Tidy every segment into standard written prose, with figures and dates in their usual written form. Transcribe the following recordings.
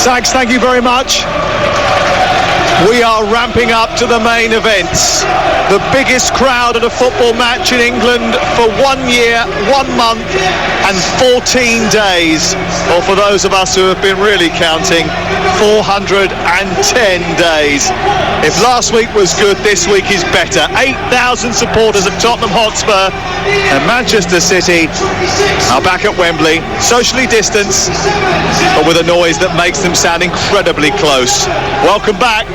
Sags, thank you very much. We are ramping up to the main events. The biggest crowd at a football match in England for 1 year, 1 month and 14 days. Or for those of us who have been really counting, 410 days. If last week was good, this week is better. 8,000 supporters of Tottenham Hotspur and Manchester City are back at Wembley, socially distanced, but with a noise that makes them sound incredibly close. Welcome back.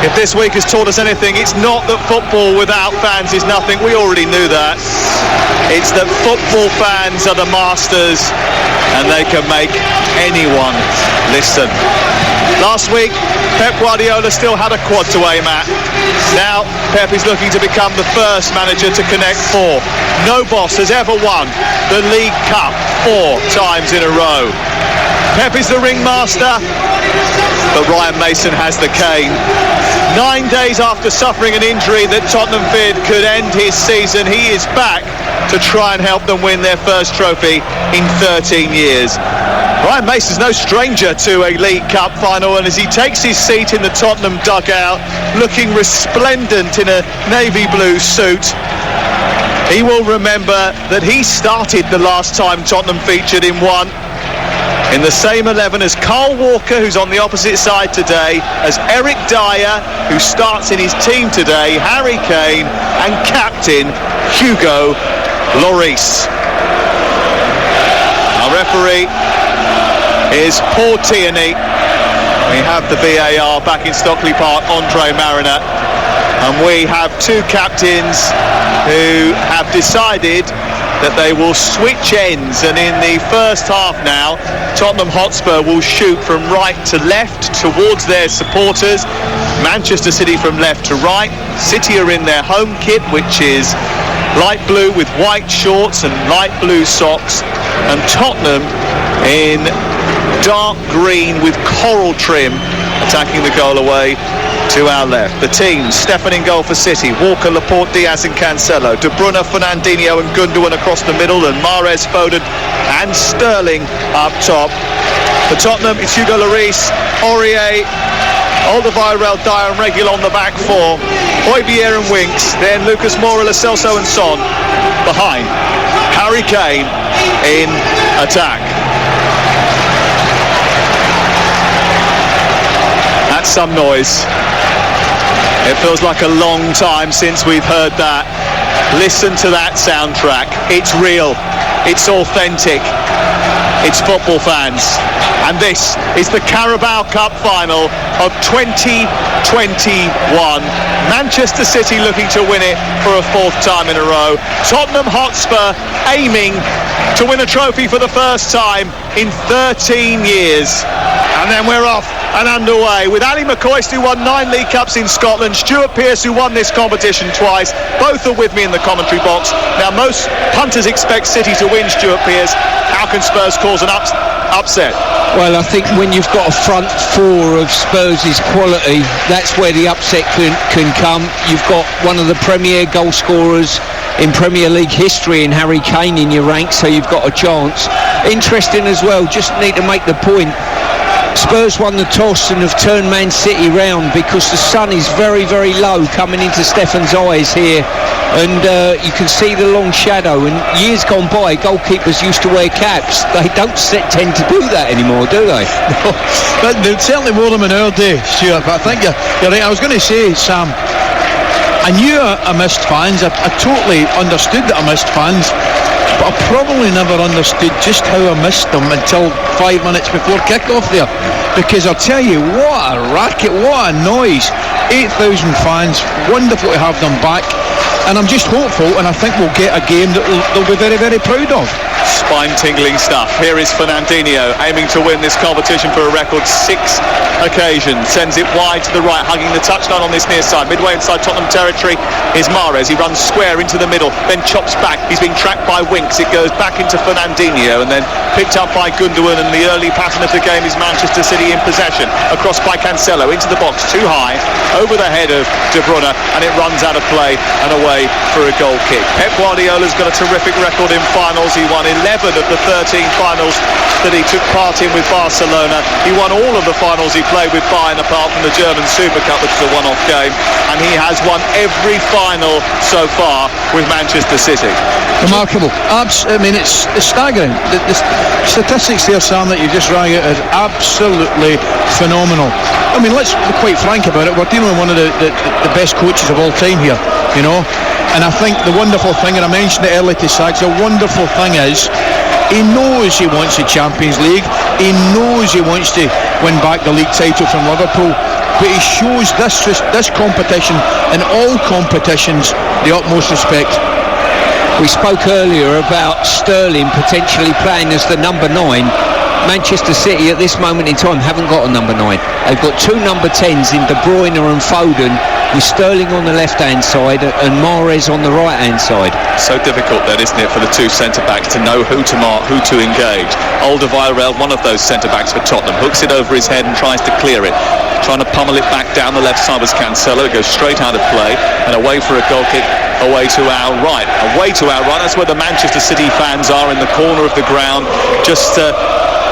If this week has taught us anything, it's not that football without fans is nothing. We already knew that. It's that football fans are the masters and they can make anyone listen. Last week, Pep Guardiola still had a quad to aim at. Now, Pep is looking to become the first manager to connect 4. No boss has ever won the League Cup 4 times in a row. Pep is the ringmaster, but Ryan Mason has the cane. 9 days after suffering an injury that Tottenham feared could end his season, he is back to try and help them win their first trophy in 13 years. Ryan Mason's no stranger to a League Cup final, and as he takes his seat in the Tottenham dugout, looking resplendent in a navy blue suit, he will remember that he started the last time Tottenham featured in one. In the same 11 as Carl Walker, who's on the opposite side today, as Eric Dyer, who starts in his team today, Harry Kane, and captain Hugo Lloris. Our referee is Paul Tierney. We have the VAR back in Stockley Park, Andre Mariner, and we have 2 captains who have decided that they will switch ends, and in the first half now, Tottenham Hotspur will shoot from right to left towards their supporters. Manchester City from left to right. City are in their home kit, which is light blue with white shorts and light blue socks, and Tottenham in dark green with coral trim, attacking the goal away to our left. The teams: Stefan in goal for City, Walker, Laporte, Diaz and Cancelo, De Bruyne, Fernandinho and Gundogan across the middle, and Mahrez, Foden and Sterling up top. For Tottenham, it's Hugo Lloris, Aurier, Alderweireld, Dyer and Reguilon on the back 4, Højbjerg and Winks, then Lucas Moura, Lo Celso and Son behind. Harry Kane in attack. That's some noise. It feels like a long time since we've heard that. Listen to that soundtrack. It's real. It's authentic. It's football fans. And this is the Carabao Cup final of 2021. Manchester City looking to win it for a 4th time in a row. Tottenham Hotspur aiming to win a trophy for the first time in 13 years. And then we're off and underway with Ali McCoist, who won 9 League Cups in Scotland, Stuart Pearce, who won this competition twice. Both are with me in the commentary box. Now, most punters expect City to win, Stuart Pearce. How can Spurs cause an upset? Well, I think when you've got a front 4 of Spurs' quality, that's where the upset can come. You've got one of the premier goal scorers in Premier League history in Harry Kane in your ranks, so you've got a chance. Interesting as well, just need to make the point, Spurs won the toss and have turned Man City round because the sun is very, very low coming into Stefan's eyes here, and you can see the long shadow. And years gone by, goalkeepers used to wear caps. They don't tend to do that anymore, do they? No, but they certainly wore them in our day, Stuart. But I think you're right. I was going to say, Sam, I knew I missed fans. I totally understood that I missed fans, but I probably never understood just how I missed them until 5 minutes before kick-off there. Because I'll tell you, what a racket, what a noise. 8,000 fans, wonderful to have them back. And I'm just hopeful, and I think we'll get a game that they'll be very, very proud of. Spine-tingling stuff. Here is Fernandinho aiming to win this competition for a record 6 occasions. Sends it wide to the right, hugging the touchline on this near side. Midway inside Tottenham territory is Mahrez. He runs square into the middle, then chops back. He's being tracked by Winks. It goes back into Fernandinho and then picked up by Gundogan, and the early pattern of the game is Manchester City in possession. Across by Cancelo, into the box, too high, over the head of De Bruyne, and it runs out of play and away for a goal kick. Pep Guardiola's got a terrific record in finals. He won 11 of the 13 finals that he took part in with Barcelona. He won all of the finals he played with Bayern apart from the German Super Cup, which is a one-off game, and he has won every final so far with Manchester City. Remarkable. I mean, it's staggering. The statistics there, Sam, that you just rang out is absolutely phenomenal. I mean, let's be quite frank about it. We're dealing with one of the best coaches of all time here, you know. And I think the wonderful thing, and I mentioned it earlier to Sags, the wonderful thing is he knows he wants the Champions League. He knows he wants to win back the league title from Liverpool. But he shows this competition and all competitions the utmost respect. We spoke earlier about Sterling potentially playing as the number 9. Manchester City at this moment in time haven't got a number 9. They've got 2 number 10s in De Bruyne and Foden, with Sterling on the left-hand side and Mahrez on the right-hand side. So difficult then, isn't it, for the 2 centre-backs to know who to mark, who to engage. Alderweireld, one of those centre-backs for Tottenham, hooks it over his head and tries to clear it. Trying to pummel it back down the left side was Cancelo. It goes straight out of play and away for a goal kick. Away to our right. That's where the Manchester City fans are, in the corner of the ground, just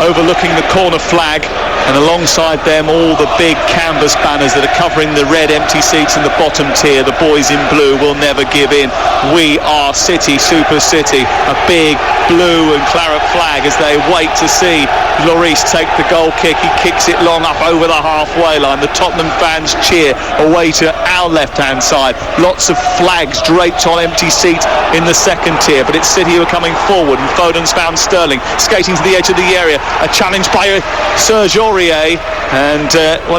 overlooking the corner flag, and alongside them all the big canvas banners that are covering the red empty seats in the bottom tier. The boys in blue will never give in. We are City, Super City. A big blue and claret flag as they wait to see Lloris take the goal kick. He kicks it long up over the halfway line. The Tottenham fans cheer away to our left-hand side. Lots of flags draped on empty seats in the second tier, but it's City who are coming forward, and Foden's found Sterling skating to the edge of the area. A challenge by Serge Aurier, and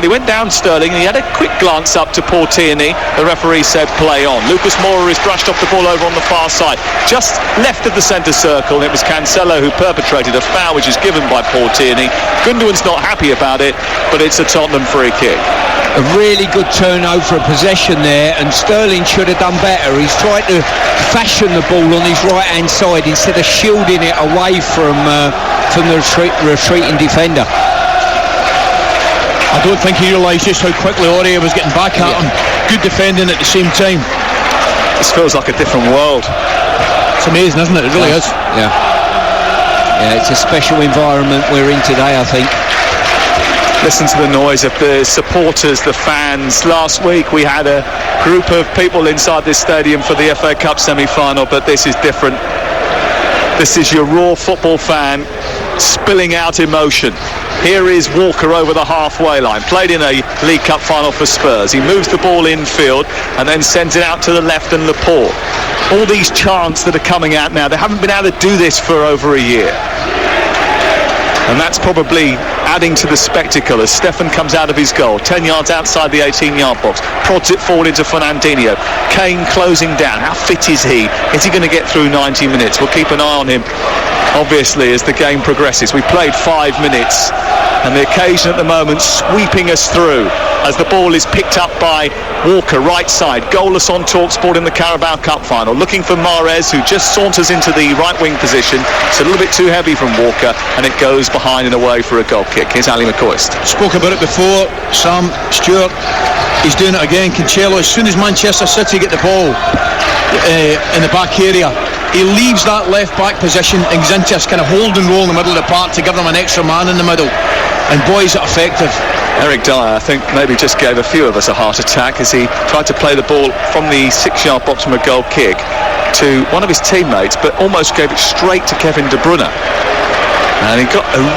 he went down Sterling and he had a quick glance up to poor Tierney. The referee said play on. Lucas Moura has brushed off the ball over on the far side, just left of the centre circle, and it was Cancelo who perpetrated a foul which is given by poor Tierney. Gundogan's not happy about it, but it's a Tottenham free kick. A really good turnover of possession there, and Sterling should have done better. He's tried to fashion the ball on his right hand side instead of shielding it away from the retreating defender. I don't think he realised just how quickly Aurier was getting back at him. Good defending at the same time. This feels like a different world. It's amazing, isn't it? It really is. Yeah, it's a special environment we're in today, I think. Listen to the noise of the supporters, the fans. Last week we had a group of people inside this stadium for the FA Cup semi-final, but this is different. This is your raw football fan spilling out emotion. Here is Walker over the halfway line, played in a League Cup final for Spurs. He moves the ball infield and then sends it out to the left, and Laporte. All these chants that are coming out now, they haven't been able to do this for over a year. And that's probably adding to the spectacle as Stefan comes out of his goal, 10 yards outside the 18-yard box, prods it forward into Fernandinho. Kane closing down. How fit is he? Is he going to get through 90 minutes? We'll keep an eye on him, obviously, as the game progresses. We played 5 minutes, and the occasion at the moment sweeping us through as the ball is picked up by Walker, right side, goalless on TalkSport in the Carabao Cup final, looking for Mahrez, who just saunters into the right wing position. It's a little bit too heavy from Walker, and it goes behind and away for a goal kick. Here's Ali McCoist. Spoke about it before, Sam Stewart. He's doing it again. Cancelo, as soon as Manchester City get the ball in the back area, he leaves that left back position and he's into a kind of hold and roll in the middle of the park to give them an extra man in the middle, and boy is it effective. Eric Dyer, I think, maybe just gave a few of us a heart attack as he tried to play the ball from the 6-yard box from a goal kick to one of his teammates, but almost gave it straight to Kevin De Bruyne. And he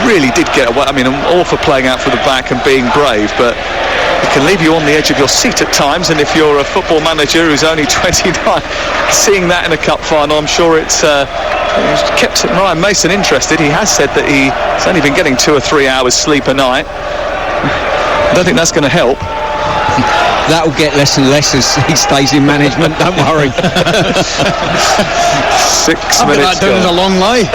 really did get away. I mean, I'm all for playing out for the back and being brave, but it can leave you on the edge of your seat at times. And if you're a football manager who's only 29, seeing that in a cup final, I'm sure it's kept Ryan Mason interested. He has said that he's only been getting 2 or 3 hours sleep a night. I don't think that's going to help. That'll get less and less as he stays in management, don't worry. 6 minutes that down as a long lie.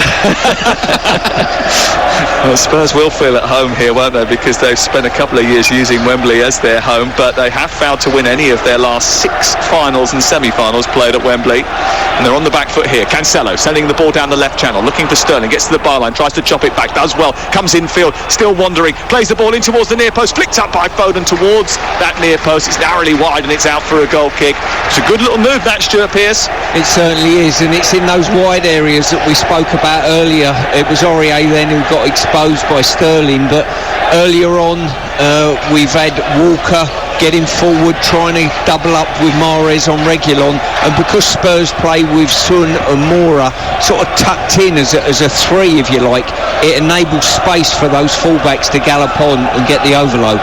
Well, Spurs will feel at home here, won't they, because they've spent a couple of years using Wembley as their home, but they have failed to win any of their last 6 finals and semi-finals played at Wembley, and they're on the back foot here. Cancelo sending the ball down the left channel, looking for Sterling, gets to the byline, tries to chop it back, does well, comes infield, still wandering, plays the ball in towards the near post, flicked up by Foden towards that near post. It's narrowly wide, and it's out for a goal kick. It's a good little move, that, Stuart Pearce. It certainly is, and it's in those wide areas that we spoke about earlier. It was Aurier then who got exposed by Sterling, but earlier on we've had Walker getting forward, trying to double up with Mahrez on Reguilon, and because Spurs play with Son and Moura sort of tucked in as a three, if you like, it enables space for those fullbacks to gallop on and get the overload.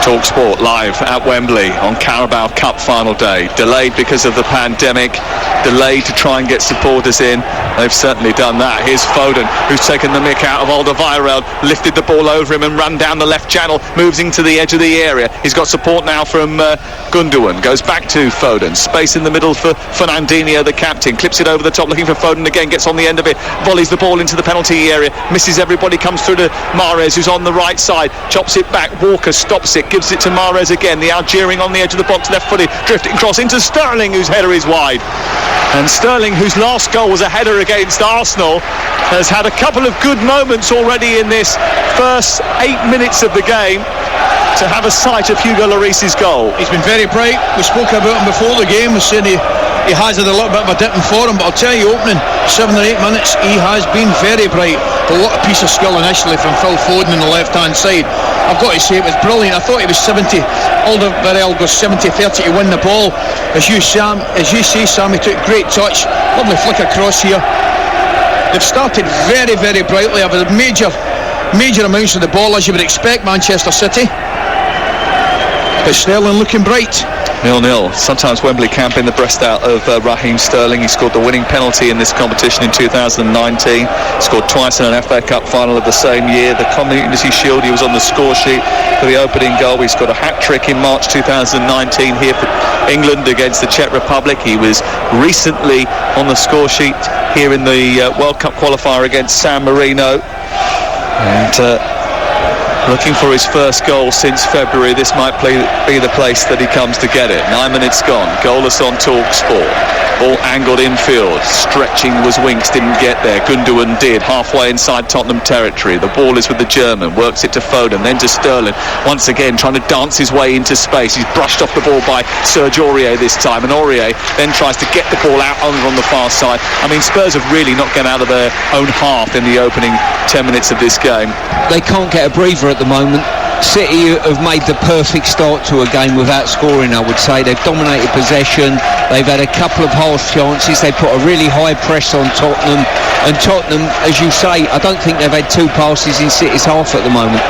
Talk Sport live at Wembley on Carabao Cup final day. Delayed because of the pandemic, delayed to try and get supporters in. They've certainly done that. Here's Foden, who's taken the mick out of Alderweireld, lifted the ball over him and ran down the left channel, moves into the edge of the area. He's got support now from Gundogan. Goes back to Foden. Space in the middle for Fernandinho, the captain. Clips it over the top, looking for Foden again. Gets on the end of it. Volleys the ball into the penalty area. Misses everybody. Comes through to Mahrez, who's on the right side. Chops it back. Walker stops it. Gives it to Mahrez again. The Algerian on the edge of the box, left-footed, drifting cross into Sterling, whose header is wide. And Sterling, whose last goal was a header against Arsenal, has had a couple of good moments already in this first 8 minutes of the game to have a sight of Hugo Lloris's goal. He's been very bright. We spoke about him before the game. We said he has had a little bit of a dip in form, but I'll tell you, opening 7 or 8 minutes, he has been very bright. But what a piece of skill initially from Phil Foden on the left-hand side. I've got to say, it was brilliant. I thought he was 70. Alderweireld goes 70-30 to win the ball. As you say, Sam, he took great touch. Lovely flick across here. They've started very, very brightly. Have a major amounts of the ball, as you would expect, Manchester City. But Sterling looking bright. 0-0. Sometimes Wembley camping the breast out of Raheem Sterling. He scored the winning penalty in this competition in 2019. Scored twice in an FA Cup final of the same year. The Community Shield, he was on the score sheet for the opening goal. He scored a hat-trick in March 2019 here for England against the Czech Republic. He was recently on the score sheet here in the World Cup qualifier against San Marino. And looking for his first goal since February. This might be the place that he comes to get it. 9 minutes gone. Goalless on Talk Sport. Ball angled infield. Stretching was Winks, didn't get there. Gundogan did. Halfway inside Tottenham territory. The ball is with the German. Works it to Foden, then to Sterling. Once again trying to dance his way into space. He's brushed off the ball by Serge Aurier this time. And Aurier then tries to get the ball out over on the far side. I mean, Spurs have really not gone out of their own half in the opening 10 minutes of this game. They can't get a breather at the moment. City have made the perfect start to a game without scoring, I would say. They've dominated possession. They've had a couple of harsh chances. They put a really high press on Tottenham. And Tottenham, as you say, I don't think they've had two passes in City's half at the moment.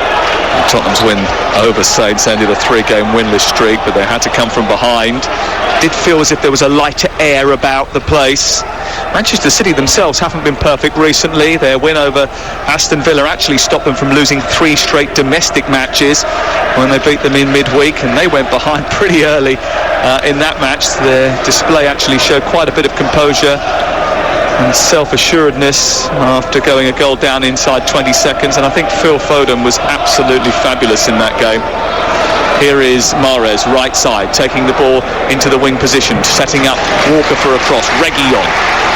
Tottenham's win over Saints ended a 3-game winless streak, but they had to come from behind. Did feel as if there was a lighter air about the place. Manchester City themselves haven't been perfect recently. Their win over Aston Villa actually stopped them from losing 3 straight domestic matches when they beat them in midweek, and they went behind pretty early in that match. Their display actually showed quite a bit of composure and self-assuredness after going a goal down inside 20 seconds, and I think Phil Foden was absolutely fabulous in that game. Here is Mahrez, right side, taking the ball into the wing position, setting up Walker for a cross. Reguilon,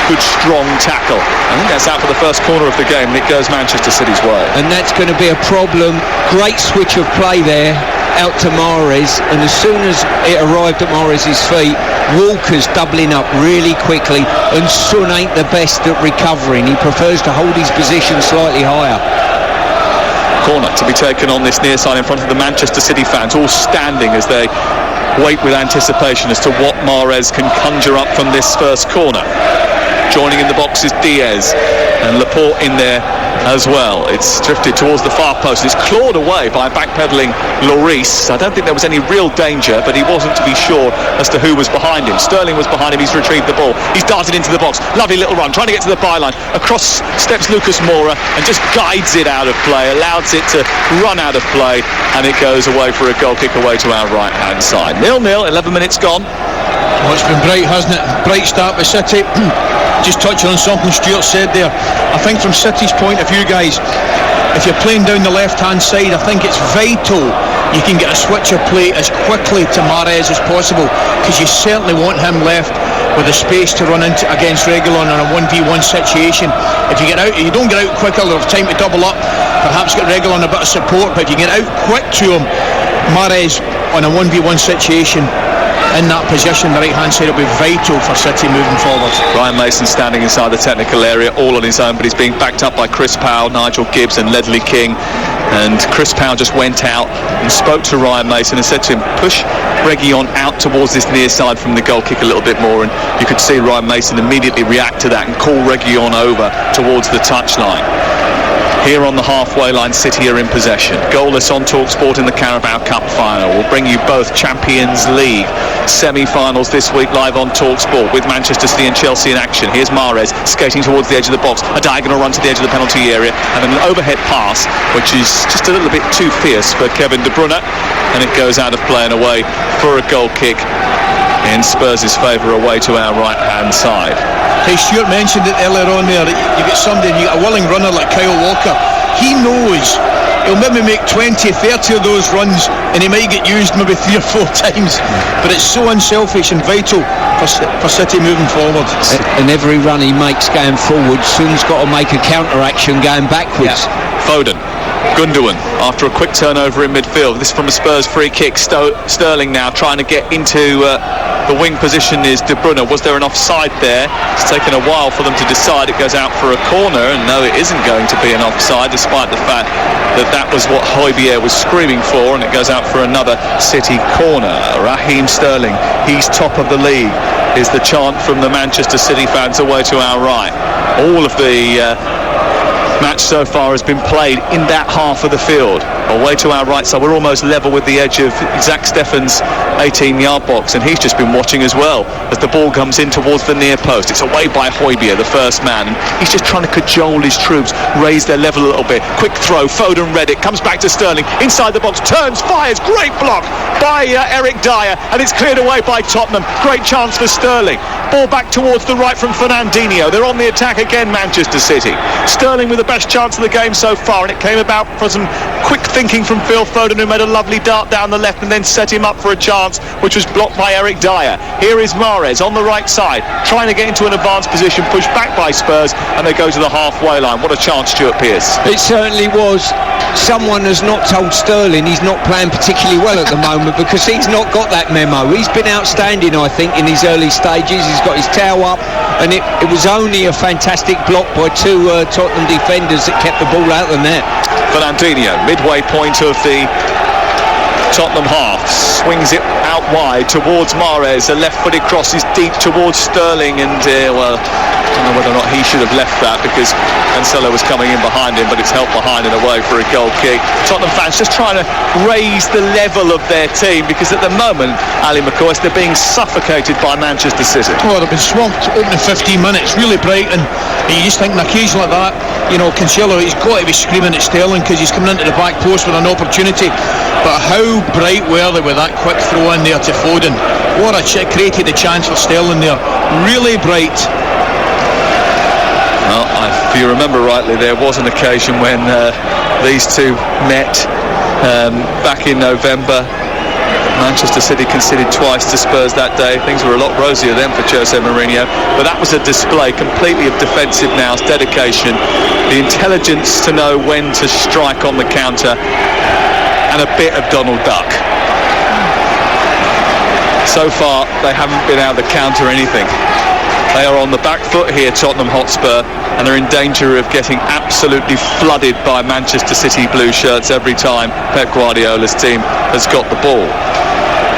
good strong tackle. I think that's out for the first corner of the game, and it goes Manchester City's way. And that's going to be a problem. Great switch of play there, out to Mahrez, and as soon as it arrived at Mahrez's feet, Walker's doubling up really quickly, and Son ain't the best at recovering. He prefers to hold his position slightly higher. Corner to be taken on this near side in front of the Manchester City fans, all standing as they wait with anticipation as to what Mahrez can conjure up from this first corner. Joining in the box is Diaz, and Laporte in there as well. It's drifted towards the far post. It's clawed away by backpedaling Lloris. I don't think there was any real danger, but he wasn't to be sure as to who was behind him. Sterling was behind him. He's retrieved the ball. He's darted into the box. Lovely little run, trying to get to the byline. Across steps Lucas Moura and just guides it out of play, allows it to run out of play, and it goes away for a goal kick away to our right-hand side. 0-0, 11 minutes gone. Well, it's been bright, hasn't it? Bright start for City. Just touching on something Stuart said there. I think from City's point of view, guys, if you're playing down the left-hand side, I think it's vital you can get a switch of play as quickly to Mahrez as possible, because you certainly want him left with the space to run into against Reguilon in a 1v1 situation. If you get out, you don't get out quicker, they'll have time to double up, perhaps get Reguilon a bit of support, but if you get out quick to him, Mahrez on a 1v1 situation in that position, the right hand side, will be vital for City moving forward. Ryan Mason standing inside the technical area all on his own, but he's being backed up by Chris Powell, Nigel Gibbs and Ledley King. And Chris Powell just went out and spoke to Ryan Mason and said to him, push Reguilon out towards this near side from the goal kick a little bit more, and you could see Ryan Mason immediately react to that and call Reguilon over towards the touchline. Here on the halfway line, City are in possession. Goalless on TalkSport in the Carabao Cup final. We'll bring you both Champions League semi-finals this week live on TalkSport with Manchester City and Chelsea in action. Here's Mahrez skating towards the edge of the box. A diagonal run to the edge of the penalty area and an overhead pass, which is just a little bit too fierce for Kevin De Bruyne, and it goes out of play and away for a goal kick in Spurs' favour away to our right-hand side. Hey, Stuart mentioned it earlier on there. You get somebody, a willing runner like Kyle Walker. He knows he'll maybe make 20, 30 of those runs, and he might get used maybe 3 or 4 times. But it's so unselfish and vital for City moving forward. And every run he makes going forward, soon's got to make a counter-action going backwards. Yeah. Foden. Gundogan after a quick turnover in midfield. This from a Spurs free kick. Sterling now trying to get into the wing position is De Bruyne. Was there an offside there? It's taken a while for them to decide. It goes out for a corner, and no, it isn't going to be an offside, despite the fact that that was what Højbjerg was screaming for, and it goes out for another City corner. Raheem Sterling, he's top of the league, is the chant from the Manchester City fans away to our right. All of the match so far has been played in that half of the field. Away to our right side, we're almost level with the edge of Zach Steffen's 18-yard box, and he's just been watching as well as the ball comes in towards the near post. It's away by Højbjerg, the first man, and he's just trying to cajole his troops, raise their level a little bit. Quick throw, Foden read it, comes back to Sterling, inside the box, turns, fires, great block by Eric Dyer, and it's cleared away by Tottenham. Great chance for Sterling. Ball back towards the right from Fernandinho. They're on the attack again, Manchester City. Sterling with the best chance of the game so far, and it came about for some quick thinking from Phil Foden, who made a lovely dart down the left and then set him up for a chance which was blocked by Eric Dyer. Here is Mahrez on the right side, trying to get into an advanced position, pushed back by Spurs, and they go to the halfway line. What a chance, Stuart Pearce. It certainly was. Someone has not told Sterling he's not playing particularly well at the moment, because he's not got that memo. He's been outstanding, I think, in his early stages. He's got his towel up, and it was only a fantastic block by 2 Tottenham defenders that kept the ball out of the net. Fernandinho, midway point of the Tottenham half, swings it out wide towards Mahrez. A left-footed cross is deep towards Sterling, and well, I don't know whether or not he should have left that, because Cancelo was coming in behind him, but it's helped behind and away for a goal kick. Tottenham fans just trying to raise the level of their team, because at the moment, Ali McCoy, they're being suffocated by Manchester City. Oh, they've been swamped opening 15 minutes, really bright, and you just think on occasion like that, you know, Cancelo, he's got to be screaming at Sterling because he's coming into the back post with an opportunity. But how bright were they with that quick throw in there to Foden? What a created a chance for Sterling there. Really bright. Well, if you remember rightly, there was an occasion when these two met back in November. Manchester City conceded twice to Spurs that day. Things were a lot rosier then for Jose Mourinho, but that was a display completely of defensive nous, dedication, the intelligence to know when to strike on the counter, and a bit of Donald Duck. So far, they haven't been able to counter anything. They are on the back foot here, Tottenham Hotspur, and they're in danger of getting absolutely flooded by Manchester City blue shirts every time Pep Guardiola's team has got the ball.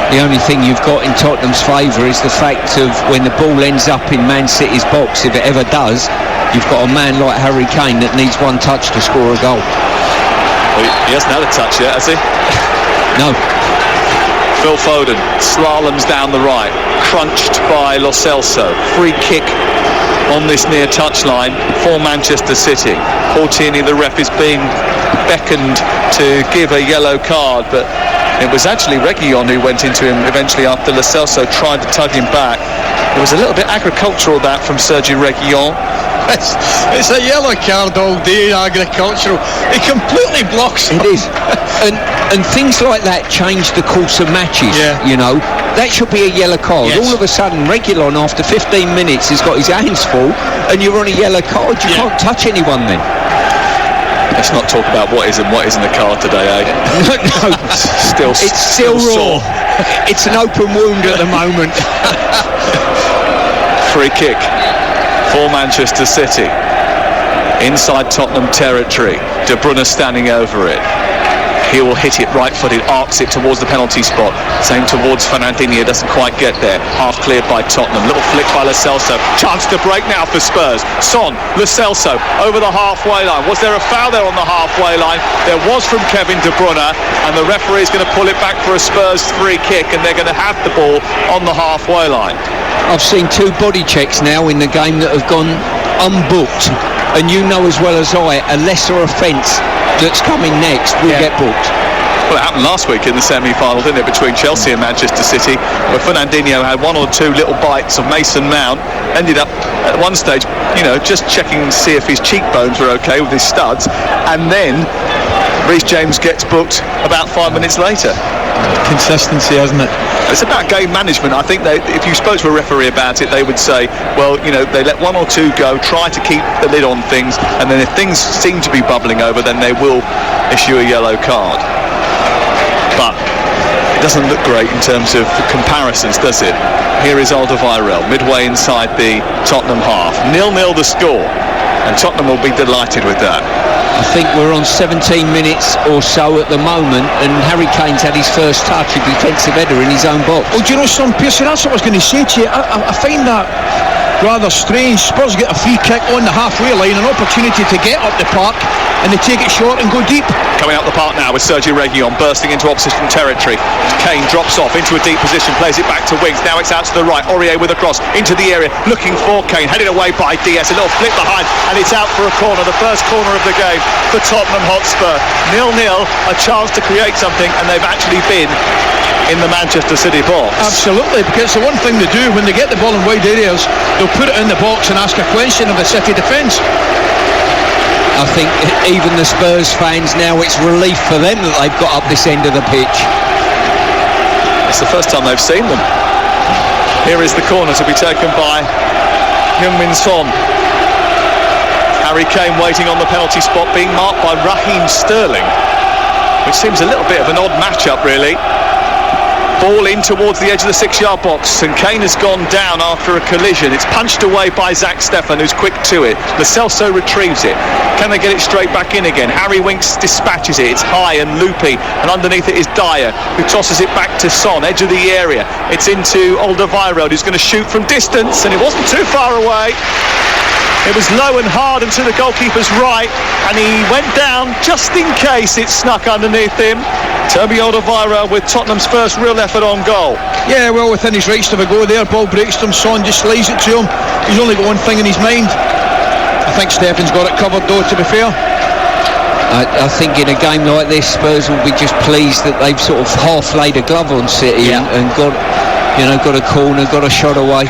The only thing you've got in Tottenham's favour is the fact of when the ball ends up in Man City's box, if it ever does, you've got a man like Harry Kane that needs one touch to score a goal. Well, he hasn't had a touch yet, has he? No. Phil Foden slaloms down the right, crunched by Lo Celso. Free kick on this near touchline for Manchester City. Portini, the ref, is being beckoned to give a yellow card, but it was actually Reguilon who went into him eventually after Lo Celso tried to tug him back. It was a little bit agricultural, that, from Sergio Reguilon. It's a yellow card all day, agricultural. It completely blocks. It is. And things like that change the course of matches. Yeah. You know, that should be a yellow card. Yes. All of a sudden, Reguilon, after 15 minutes, has got his hands full, and you're on a yellow card. You can't touch anyone then. Let's not talk about what is and what isn't the card today, eh? No. still raw. It's an open wound at the moment. Free kick for Manchester City. Inside Tottenham territory. De Bruyne standing over it. He will hit it right-footed, arcs it towards the penalty spot. Same towards Fernandinho, doesn't quite get there. Half cleared by Tottenham. Little flick by Lo Celso. Chance to break now for Spurs. Son, Lo Celso over the halfway line. Was there a foul there on the halfway line? There was from Kevin De Bruyne, and the referee is going to pull it back for a Spurs free kick, and they're going to have the ball on the halfway line. I've seen 2 body checks now in the game that have gone unbooked, and you know as well as I, a lesser offence that's coming next will get booked. Well, it happened last week in the semi-final, didn't it, between Chelsea and Manchester City, where Fernandinho had 1 or 2 little bites of Mason Mount, ended up at one stage, just checking to see if his cheekbones were okay with his studs, and then Reece James gets booked about 5 minutes later. Consistency, isn't it? It's about game management. I think if you spoke to a referee about it, they would say, well, they let 1 or 2 go, try to keep the lid on things, and then if things seem to be bubbling over, then they will issue a yellow card. But it doesn't look great in terms of comparisons, does it? Here is Alderweireld, midway inside the Tottenham half. 0-0 the score, and Tottenham will be delighted with that. I think we're on 17 minutes or so at the moment, and Harry Kane's had his first touch of defensive header in his own box. Oh, do you know something, Pearson? That's what I was going to say to you. I find that rather strange. Spurs get a free kick on the halfway line, an opportunity to get up the park, and they take it short and go deep. Coming up the park now with Sergio Reguilon bursting into opposition territory. Kane drops off into a deep position, plays it back to Winks. Now it's out to the right. Aurier with a cross into the area, looking for Kane. Headed away by Diaz. A little flip behind, and it's out for a corner. The first corner of the game for Tottenham Hotspur. 0-0, a chance to create something, and they've actually been in the Manchester City box. Absolutely, because the one thing they do when they get the ball in wide areas, they'll put it in the box and ask a question of the City defence. I think even the Spurs fans now, it's relief for them that they've got up this end of the pitch. It's the first time they've seen them. Here is the corner to be taken by Heung-min Son. Harry Kane waiting on the penalty spot, being marked by Raheem Sterling, which seems a little bit of an odd matchup, really. Ball in towards the edge of the 6-yard box, and Kane has gone down after a collision. It's punched away by Zach Steffen, who's quick to it. Lo Celso retrieves it. Can they get it straight back in again? Harry Winks dispatches it. It's high and loopy, and underneath it is Dyer, who tosses it back to Son, edge of the area. It's into Alderweireld, who's going to shoot from distance, and it wasn't too far away. It was low and hard and to the goalkeeper's right, and he went down just in case it snuck underneath him. Toby Alderweireld with Tottenham's first real effort on goal. Yeah, well within his rights to have a go there. Ball breaks to him, Son just slays it to him. He's only got one thing in his mind. I think Steffen's got it covered though, to be fair. I think in a game like this, Spurs will be just pleased that they've sort of half laid a glove on City and got a corner, got a shot away.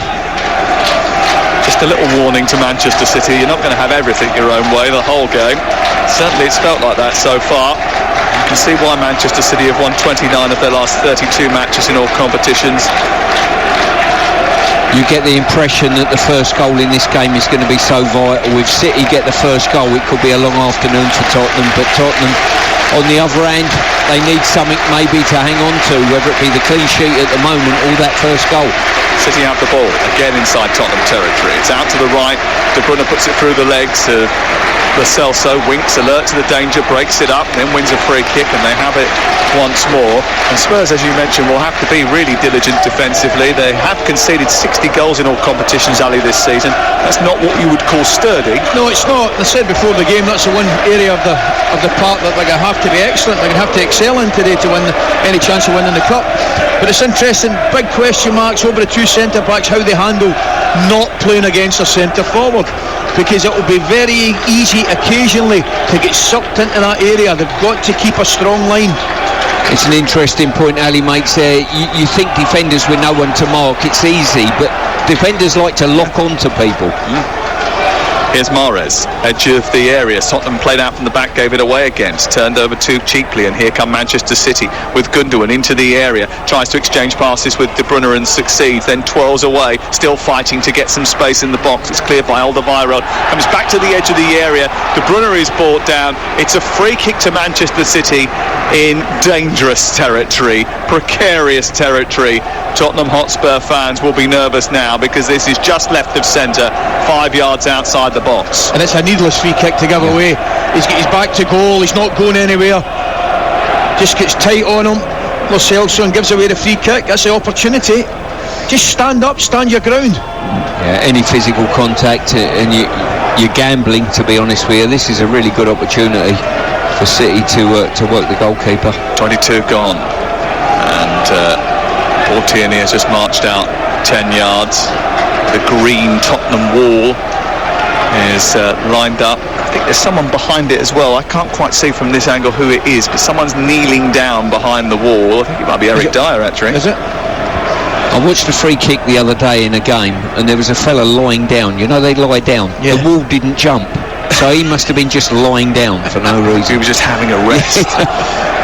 Just a little warning to Manchester City, you're not going to have everything your own way the whole game. Certainly it's felt like that so far. You can see why Manchester City have won 29 of their last 32 matches in all competitions. You get the impression that the first goal in this game is going to be so vital. If City get the first goal, it could be a long afternoon for Tottenham, but Tottenham, on the other hand, they need something maybe to hang on to, whether it be the clean sheet at the moment or that first goal. City have the ball again inside Tottenham territory. It's out to the right. De Bruyne puts it through the legs of Lo Celso. Winks, alert to the danger, breaks it up, then wins a free kick, and they have it once more. And Spurs, as you mentioned, will have to be really diligent defensively. They have conceded 60 goals in all competitions, Ali, this season. That's not what you would call sturdy. No, it's not. I said before the game, that's the one area of the park that they're going to have to be excellent. They're going to have to excel in today to win any chance of winning the cup. But it's interesting, big question marks over the two centre backs, how they handle not playing against a centre forward, because it will be very easy occasionally to get sucked into that area. They've got to keep a strong line. It's an interesting point Ali makes there. You think defenders with no one to mark, it's easy, but defenders like to lock on to people. Here's Mahrez, edge of the area. Tottenham played out from the back, gave it away again. It's turned over too cheaply, and here come Manchester City with Gundogan into the area. Tries to exchange passes with De Bruyne and succeeds, then twirls away, still fighting to get some space in the box. It's cleared by Alderweireld. Comes back to the edge of the area. De Bruyne is brought down. It's a free kick to Manchester City in dangerous territory, precarious territory. Tottenham Hotspur fans will be nervous now because this is just left of centre, 5 yards outside the box. And it's a needless free kick to give away. He's got his back to goal, he's not going anywhere. Just gets tight on him. Lo Celso and gives away the free kick. That's the opportunity. Just stand up, stand your ground. Yeah, any physical contact and you're gambling, to be honest with you. This is a really good opportunity for City to work the goalkeeper. 22 gone, and Paul Tierney has just marched out 10 yards. The green Tottenham wall is lined up. I think there's someone behind it as well. I can't quite see from this angle who it is, but someone's kneeling down behind the wall. I think it might be Eric Dyer, actually. Is it? I watched a free kick the other day in a game, and there was a fella lying down. You know, they lie down. Yeah. The wall didn't jump, so he must have been just lying down for no reason. He was just having a rest.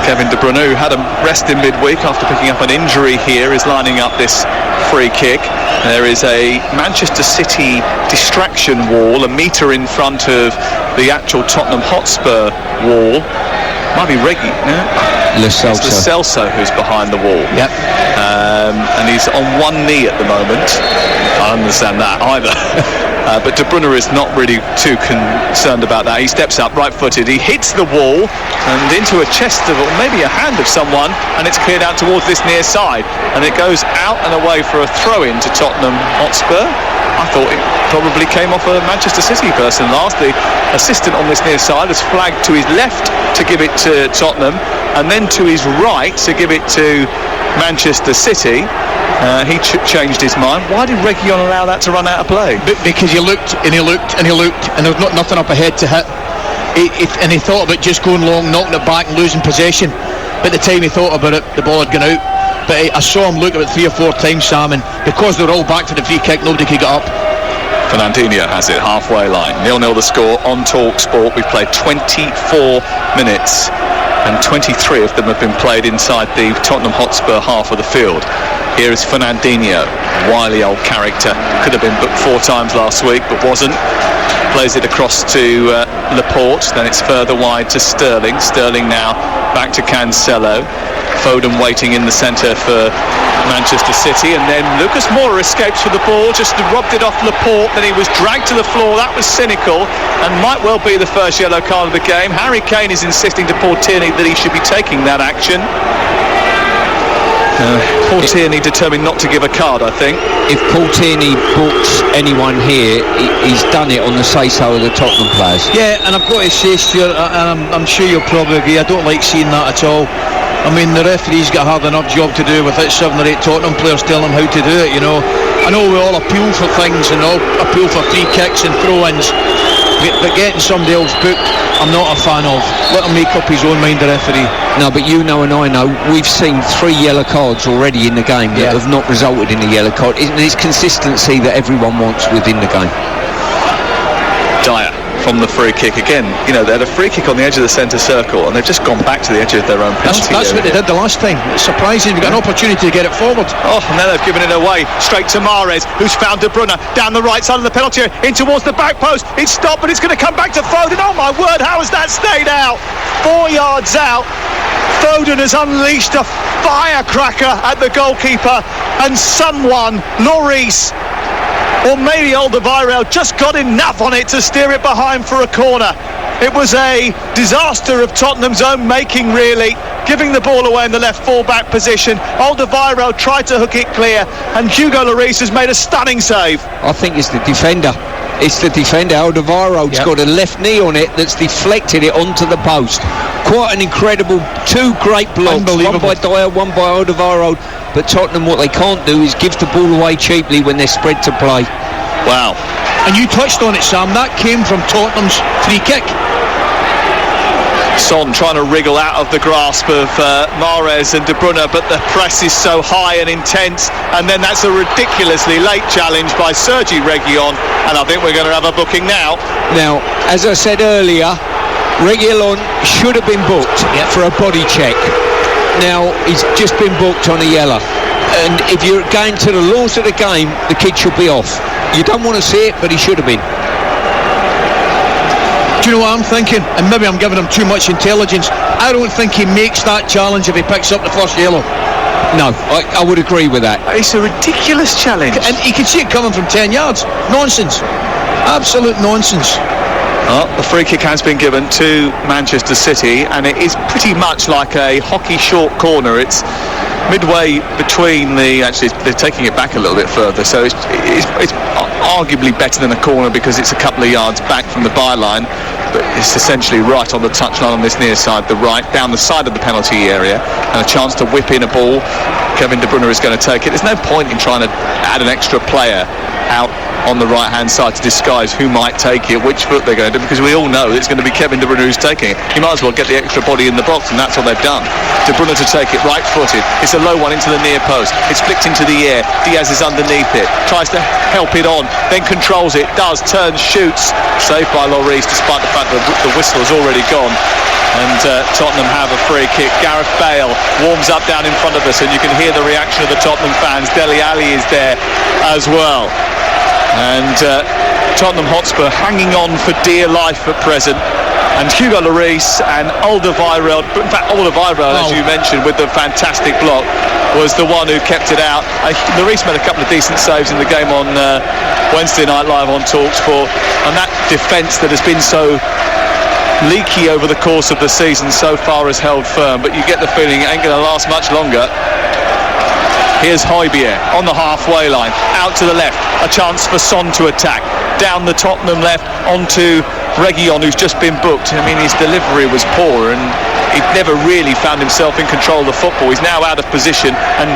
Kevin De Bruyne, who had a rest in midweek after picking up an injury here, is lining up this free kick. There is a Manchester City distraction wall, a metre in front of the actual Tottenham Hotspur wall. Might be Reggie, no? Lo Celso. It's Lo Celso who's behind the wall. Yep. And he's on one knee at the moment. I don't understand that either. But De Bruyne is not really too concerned about that. He steps up right-footed. He hits the wall and into a chest of, or maybe a hand of someone, and it's cleared out towards this near side. And it goes out and away for a throw-in to Tottenham Hotspur. I thought it probably came off a Manchester City person last. The assistant on this near side has flagged to his left to give it to Tottenham, and then to his right to give it to Manchester City. He changed his mind. Why did Reguilon allow that to run out of play? Because he looked and he looked and he looked, and there was nothing up ahead to hit. And he thought about just going long, knocking it back and losing possession. But the time he thought about it, the ball had gone out. But I saw him look about 3 or 4 times, Sam, and because they were all back for the free kick, nobody could get up. Fernandinho has it, halfway line. 0-0 the score on Talk Sport. We've played 24 minutes and 23 of them have been played inside the Tottenham Hotspur half of the field. Here is Fernandinho, wily old character. Could have been booked 4 times last week, but wasn't. Plays it across to Laporte, then it's further wide to Sterling. Sterling now back to Cancelo. Foden waiting in the centre for Manchester City, and then Lucas Moura escapes with the ball, just robbed it off Laporte, then he was dragged to the floor. That was cynical and might well be the first yellow card of the game. Harry Kane is insisting to Paul Tierney that he should be taking that action. Paul Tierney determined not to give a card, I think. If Paul Tierney books anyone here, he's done it on the say-so of the Tottenham players. Yeah, and I've got to say, Stuart, and I'm sure you'll probably agree, I don't like seeing that at all. I mean, the referee's got a hard enough job to do without 7 or 8 Tottenham players telling him how to do it, you know. I know we all appeal for things and all appeal for free kicks and throw-ins, but getting somebody else booked, I'm not a fan of. Let him make up his own mind, the referee. No, but you know and I know, we've seen 3 yellow cards already in the game that have not resulted in a yellow card. It's consistency that everyone wants within the game. Dyer from the free kick again. You know, they had a free kick on the edge of the centre circle and they've just gone back to the edge of their own penalty. That's what they did the last time. It's surprising. We've got an opportunity to get it forward. Oh, and now they've given it away straight to Mahrez, who's found De Bruyne down the right side of the penalty area, in towards the back post. It's stopped, but it's going to come back to Foden. Oh my word, how has that stayed out? 4 yards out. Foden has unleashed a firecracker at the goalkeeper, and someone, Lloris, or maybe Alderweireld, just got enough on it to steer it behind for a corner. It was a disaster of Tottenham's own making, really, giving the ball away in the left full-back position. Alderweireld tried to hook it clear, and Hugo Lloris has made a stunning save. I think it's the defender. It's the defender. Alderweireld's got a left knee on it that's deflected it onto the post. Quite an incredible 2 great blocks, one by Dyer, one by Alderweireld. But Tottenham, what they can't do is give the ball away cheaply when they're spread to play. Wow. And you touched on it, Sam, that came from Tottenham's free kick. Son trying to wriggle out of the grasp of Mahrez and De Bruyne, but the press is so high and intense, and then that's a ridiculously late challenge by Sergi Reguilon, and I think we're going to have a booking now. Now, as I said earlier, Reguilon should have been booked for a body check. Now, he's just been booked on a yellow, and if you're going to the laws of the game, the kid should be off. You don't want to see it, but he should have been. Do you know what I'm thinking? And maybe I'm giving him too much intelligence. I don't think he makes that challenge if he picks up the first yellow. No, I would agree with that. It's a ridiculous challenge. And you can see it coming from 10 yards. Nonsense. Absolute nonsense. Oh, the free kick has been given to Manchester City, and it is pretty much like a hockey short corner. It's midway between actually they're taking it back a little bit further, so it's arguably better than a corner because it's a couple of yards back from the byline, but it's essentially right on the touchline on this near side, the right, down the side of the penalty area, and a chance to whip in a ball. Kevin De Bruyne is going to take it. There's no point in trying to add an extra player out on the right hand side to disguise who might take it, which foot they're going to do, because we all know it's going to be Kevin De Bruyne who's taking it. You might as well get the extra body in the box, and that's what they've done. De Bruyne to take it right footed. It's a low one into the near post. It's flicked into the air. Diaz is underneath it, tries to help it on, then controls it, does, turns, shoots. Saved by Lloris despite the fact that the whistle has already gone. And Tottenham have a free kick. Gareth Bale warms up down in front of us, and you can hear the reaction of the Tottenham fans. Dele Alli is there as well. And Tottenham Hotspur hanging on for dear life at present. And Hugo Lloris and Alderweireld, in fact Alderweireld, as you mentioned, with the fantastic block, was the one who kept it out. Lloris made a couple of decent saves in the game on Wednesday night live on TalkSport. And that defence that has been so leaky over the course of the season so far has held firm, but you get the feeling it ain't going to last much longer. Here's Højbjerg on the halfway line, out to the left, a chance for Son to attack, down the Tottenham left onto Reguilon, who's just been booked. I mean, his delivery was poor and he'd never really found himself in control of the football. He's now out of position, and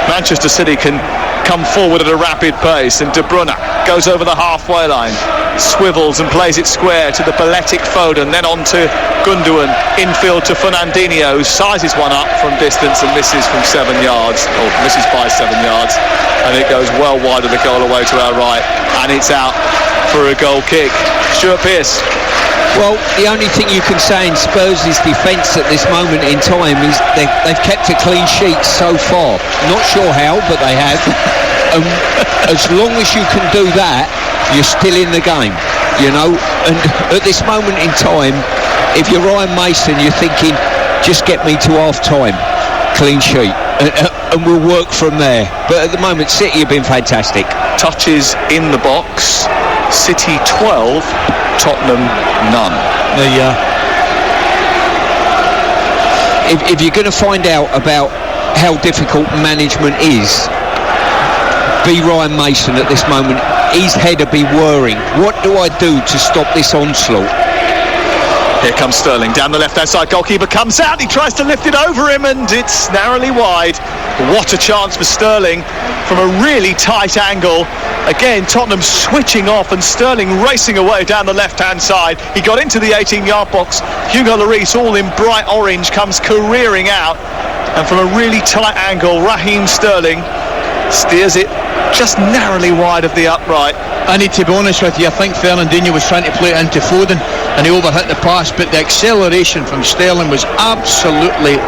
Manchester City can come forward at a rapid pace, and De Bruyne goes over the halfway line, swivels and plays it square to the balletic Foden, then on to Gundogan, infield to Fernandinho, who sizes one up from distance and misses from 7 yards, or misses by 7 yards, and it goes well wide of the goal away to our right, and it's out for a goal kick. Stuart Pearce. Well, the only thing you can say in Spurs' defence at this moment in time is they've kept a clean sheet so far. Not sure how, but they have. As long as you can do that, you're still in the game, you know. And at this moment in time, if you're Ryan Mason, you're thinking, just get me to half-time, clean sheet, and we'll work from there. But at the moment, City have been fantastic. Touches in the box, City 12, Tottenham none. There you are. If you're going to find out about how difficult management is, be Ryan Mason at this moment. His head will be whirring. What do I do to stop this onslaught? Here comes Sterling down the left-hand side. Goalkeeper comes out. He tries to lift it over him, and it's narrowly wide. What a chance for Sterling from a really tight angle. Again, Tottenham switching off, and Sterling racing away down the left-hand side. He got into the 18-yard box. Hugo Lloris, all in bright orange, comes careering out, and from a really tight angle, Raheem Sterling steers it just narrowly wide of the upright. I need to be honest with you, I think Fernandinho was trying to play it into Foden and he overhit the pass, but the acceleration from Sterling was absolutely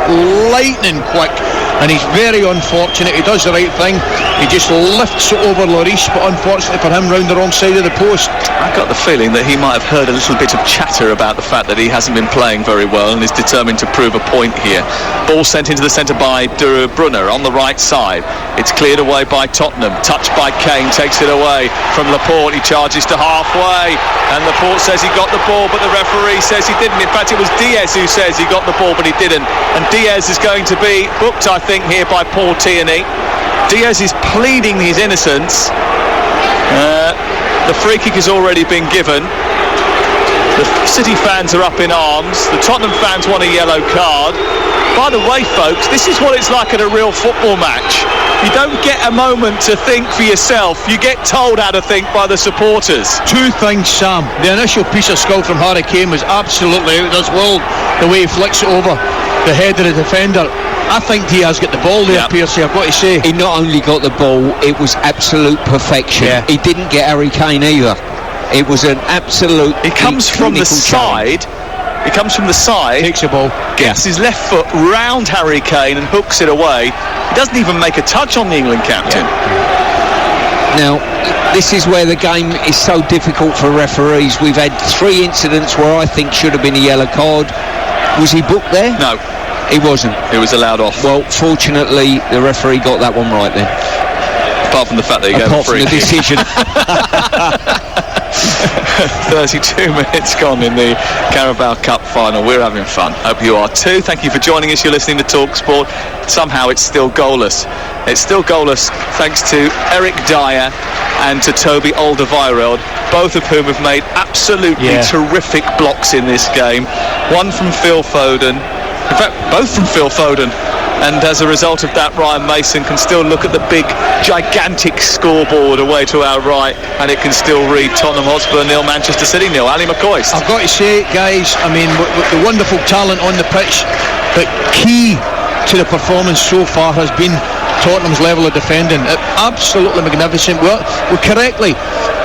lightning quick, and he's very unfortunate. He does the right thing, he just lifts it over Lloris, but unfortunately for him, round the wrong side of the post. I got the feeling that he might have heard a little bit of chatter about the fact that he hasn't been playing very well and is determined to prove a point here. Ball sent into the centre by De Bruyne on the right side. It's cleared away by Tottenham, touched by Kane, takes it away from Laporte. He charges to halfway, and Laporte says he got the ball, but the referee says he didn't. In fact, it was Diaz who says he got the ball, but he didn't. And Diaz is going to be booked, I think, here by Paul Tierney. Diaz is pleading his innocence. The free kick has already been given. The City fans are up in arms. The Tottenham fans want a yellow card. By the way, folks, this is what it's like at a real football match. You don't get a moment to think for yourself. You get told how to think by the supporters. Two things, Sam. The initial piece of skill from Harry Kane was absolutely out of this world. The way he flicks it over the head of the defender. I think Diaz got the ball there, Piercy, I've got to say. He not only got the ball, it was absolute perfection. Yeah. He didn't get Harry Kane either. It was an absolute... He comes from the side. He comes from the side, takes the ball, gets his left foot round Harry Kane and hooks it away. He doesn't even make a touch on the England captain. Now, this is where the game is so difficult for referees. We've had 3 incidents where I think should have been a yellow card. Was he booked there? No. He wasn't. He was allowed off. Well, fortunately, the referee got that one right then. Apart from the fact that he gave a free kick. Decision. 32 minutes gone in the Carabao Cup final. We're having fun. Hope you are too. Thank you for joining us. You're listening to Talk Sport. Somehow it's still goalless. It's still goalless thanks to Eric Dyer and to Toby Alderweireld, both of whom have made absolutely terrific blocks in this game. One from Phil Foden. In fact, both from Phil Foden. And as a result of that, Ryan Mason can still look at the big, gigantic scoreboard away to our right, and it can still read Tottenham Hotspur 0, Manchester City 0. Ali McCoist. I've got to say, guys, I mean, the wonderful talent on the pitch, but key to the performance so far has been Tottenham's level of defending. Absolutely magnificent. We're correctly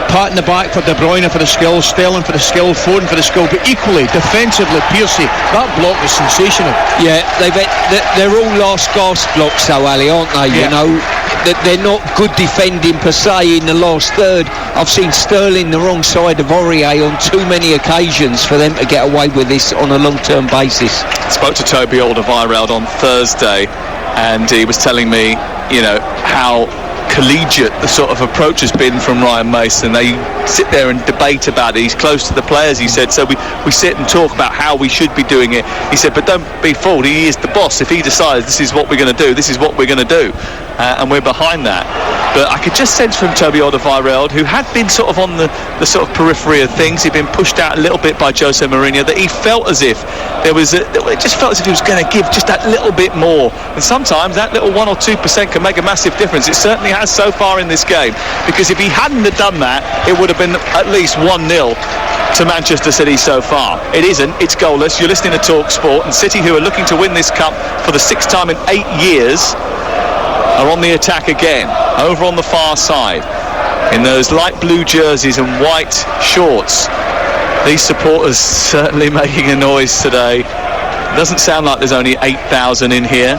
patting the back for De Bruyne for the skill, Sterling for the skill, Foden for the skill, but equally defensively, Piercy, that block was sensational. Yeah, they're all last gasp blocks though, Ali, aren't they? You know, that they're not good defending per se in the last third. I've seen Sterling the wrong side of Aurier on too many occasions for them to get away with this on a long-term basis. I spoke to Toby Alderweireld on Thursday, and he was telling me, you know, how collegiate the sort of approach has been from Ryan Mason. They sit there and debate about it. He's close to the players, he said, so we sit and talk about how we should be doing it. He said, but don't be fooled, he is the boss. If he decides this is what we're going to do, this is what we're going to do, and we're behind that. But I could just sense from Toby Alderweireld, who had been sort of on the sort of periphery of things, he'd been pushed out a little bit by Jose Mourinho, that he felt as if it just felt as if he was going to give just that little bit more. And sometimes that little 1 or 2% can make a massive difference. It certainly has so far in this game, because if he hadn't have done that, it would have been at least 1-0 to Manchester City so far. It isn't, it's goalless. You're listening to Talk Sport, and City, who are looking to win this cup for the 6th time in 8 years, are on the attack again, over on the far side, in those light blue jerseys and white shorts. These supporters certainly making a noise today. It doesn't sound like there's only 8,000 in here.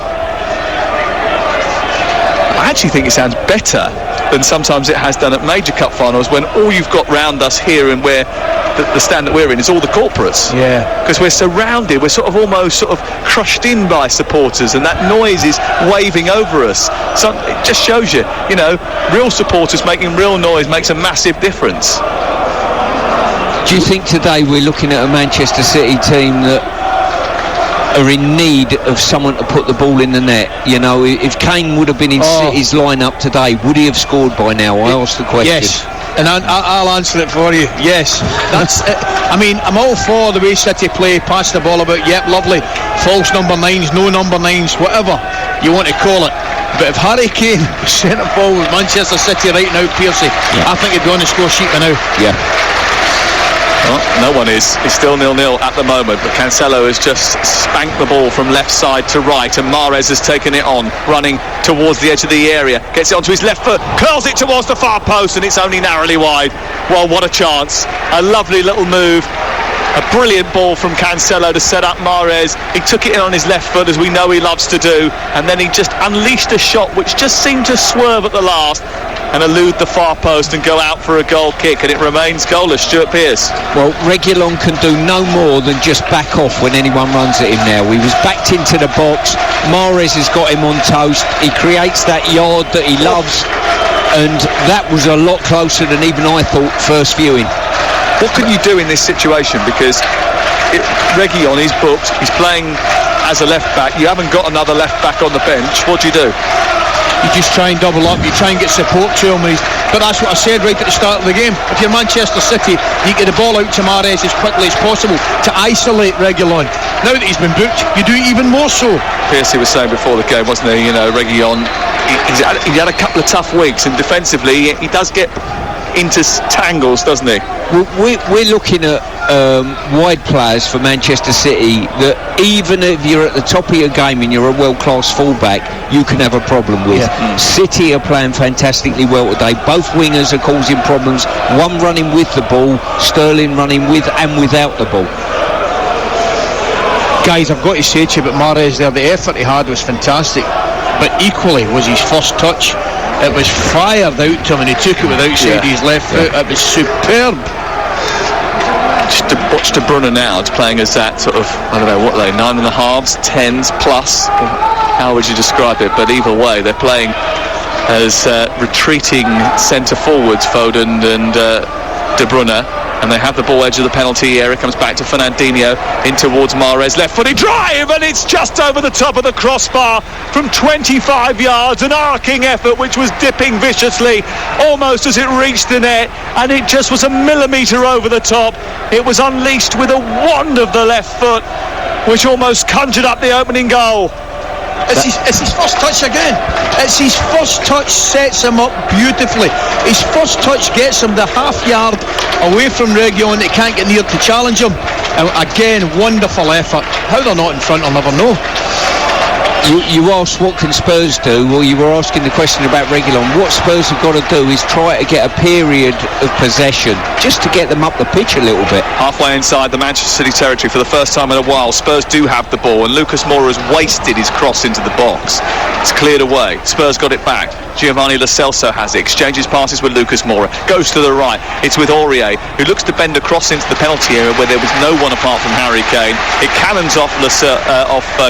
I actually think it sounds better than sometimes it has done at major cup finals, when all you've got round us here and where the stand that we're in is all the corporates. Yeah. Because we're surrounded, we're sort of almost sort of crushed in by supporters, and that noise is waving over us. So it just shows you, you know, real supporters making real noise makes a massive difference. Do you think today we're looking at a Manchester City team that are in need of someone to put the ball in the net? You know, if Kane would have been in City's lineup today, would he have scored by now? I asked the question. Yes, and I'll answer it for you. Yes, that's it. I mean, I'm all for the way City play, pass the ball about, yep, lovely, false number 9s, no number 9s, whatever you want to call it. But if Harry Kane was centre forward with Manchester City right now, Piercy, I think he'd be on the score sheet by now. Yeah. Well, no one is. It's still 0-0 at the moment, but Cancelo has just spanked the ball from left side to right, and Mahrez has taken it on, running towards the edge of the area, gets it onto his left foot, curls it towards the far post, and it's only narrowly wide. Well, what a chance. A lovely little move. A brilliant ball from Cancelo to set up Mahrez. He took it in on his left foot, as we know he loves to do, and then he just unleashed a shot which just seemed to swerve at the last and elude the far post and go out for a goal kick, and it remains goalless. Stuart Pearce. Well, Reguilon can do no more than just back off when anyone runs at him now. He was backed into the box. Mahrez has got him on toast. He creates that yard that he loves, and that was a lot closer than even I thought first viewing. What can you do in this situation? Because Reguilon, he's booked, he's playing as a left back. You haven't got another left back on the bench. What do you do? you just try and double up, you try and get support to him. But that's what I said right at the start of the game. If you're Manchester City, you get the ball out to Mahrez as quickly as possible to isolate Reguilon. Now that he's been booked, you do it even more so. Piercy was saying before the game, wasn't he, Reguilon, he had a couple of tough weeks, and defensively he does get into tangles, doesn't he? We're looking at wide players for Manchester City that even if you're at the top of your game and you're a world-class fullback, you can have a problem with. City are playing fantastically well today. Both wingers are causing problems. One running with the ball, Sterling running with and without the ball. Guys, I've got to say to you about Mahrez there, the effort he had was fantastic, but equally was his first touch. It was fired out to him and he took it with outside his left foot. It was superb. Just to watch De Bruyne now, it's playing as that sort of, I don't know, what are they, 9.5s, 10s plus? How would you describe it? But either way, they're playing as retreating centre forwards, Foden and De Bruyne. And they have the ball edge of the penalty area. Comes back to Fernandinho in towards Mahrez, left-footed drive, and it's just over the top of the crossbar from 25 yards. An arcing effort which was dipping viciously almost as it reached the net, and it just was a millimetre over the top. It was unleashed with a wand of the left foot which almost conjured up the opening goal. It's his first touch again. It's his first touch, sets him up beautifully. His first touch gets him the half yard away from Reguilon. He can't get near to challenge him. And again, wonderful effort. How they're not in front, I'll never know. You asked what can Spurs do, or you were asking the question about Reguilon. What Spurs have got to do is try to get a period of possession just to get them up the pitch a little bit. Halfway inside the Manchester City territory for the first time in a while, Spurs do have the ball, and Lucas Moura has wasted his cross into the box. It's cleared away. Spurs got it back. Giovanni Lo Celso has it, exchanges passes with Lucas Moura, goes to the right. It's with Aurier, who looks to bend across into the penalty area where there was no one apart from Harry Kane. It cannons off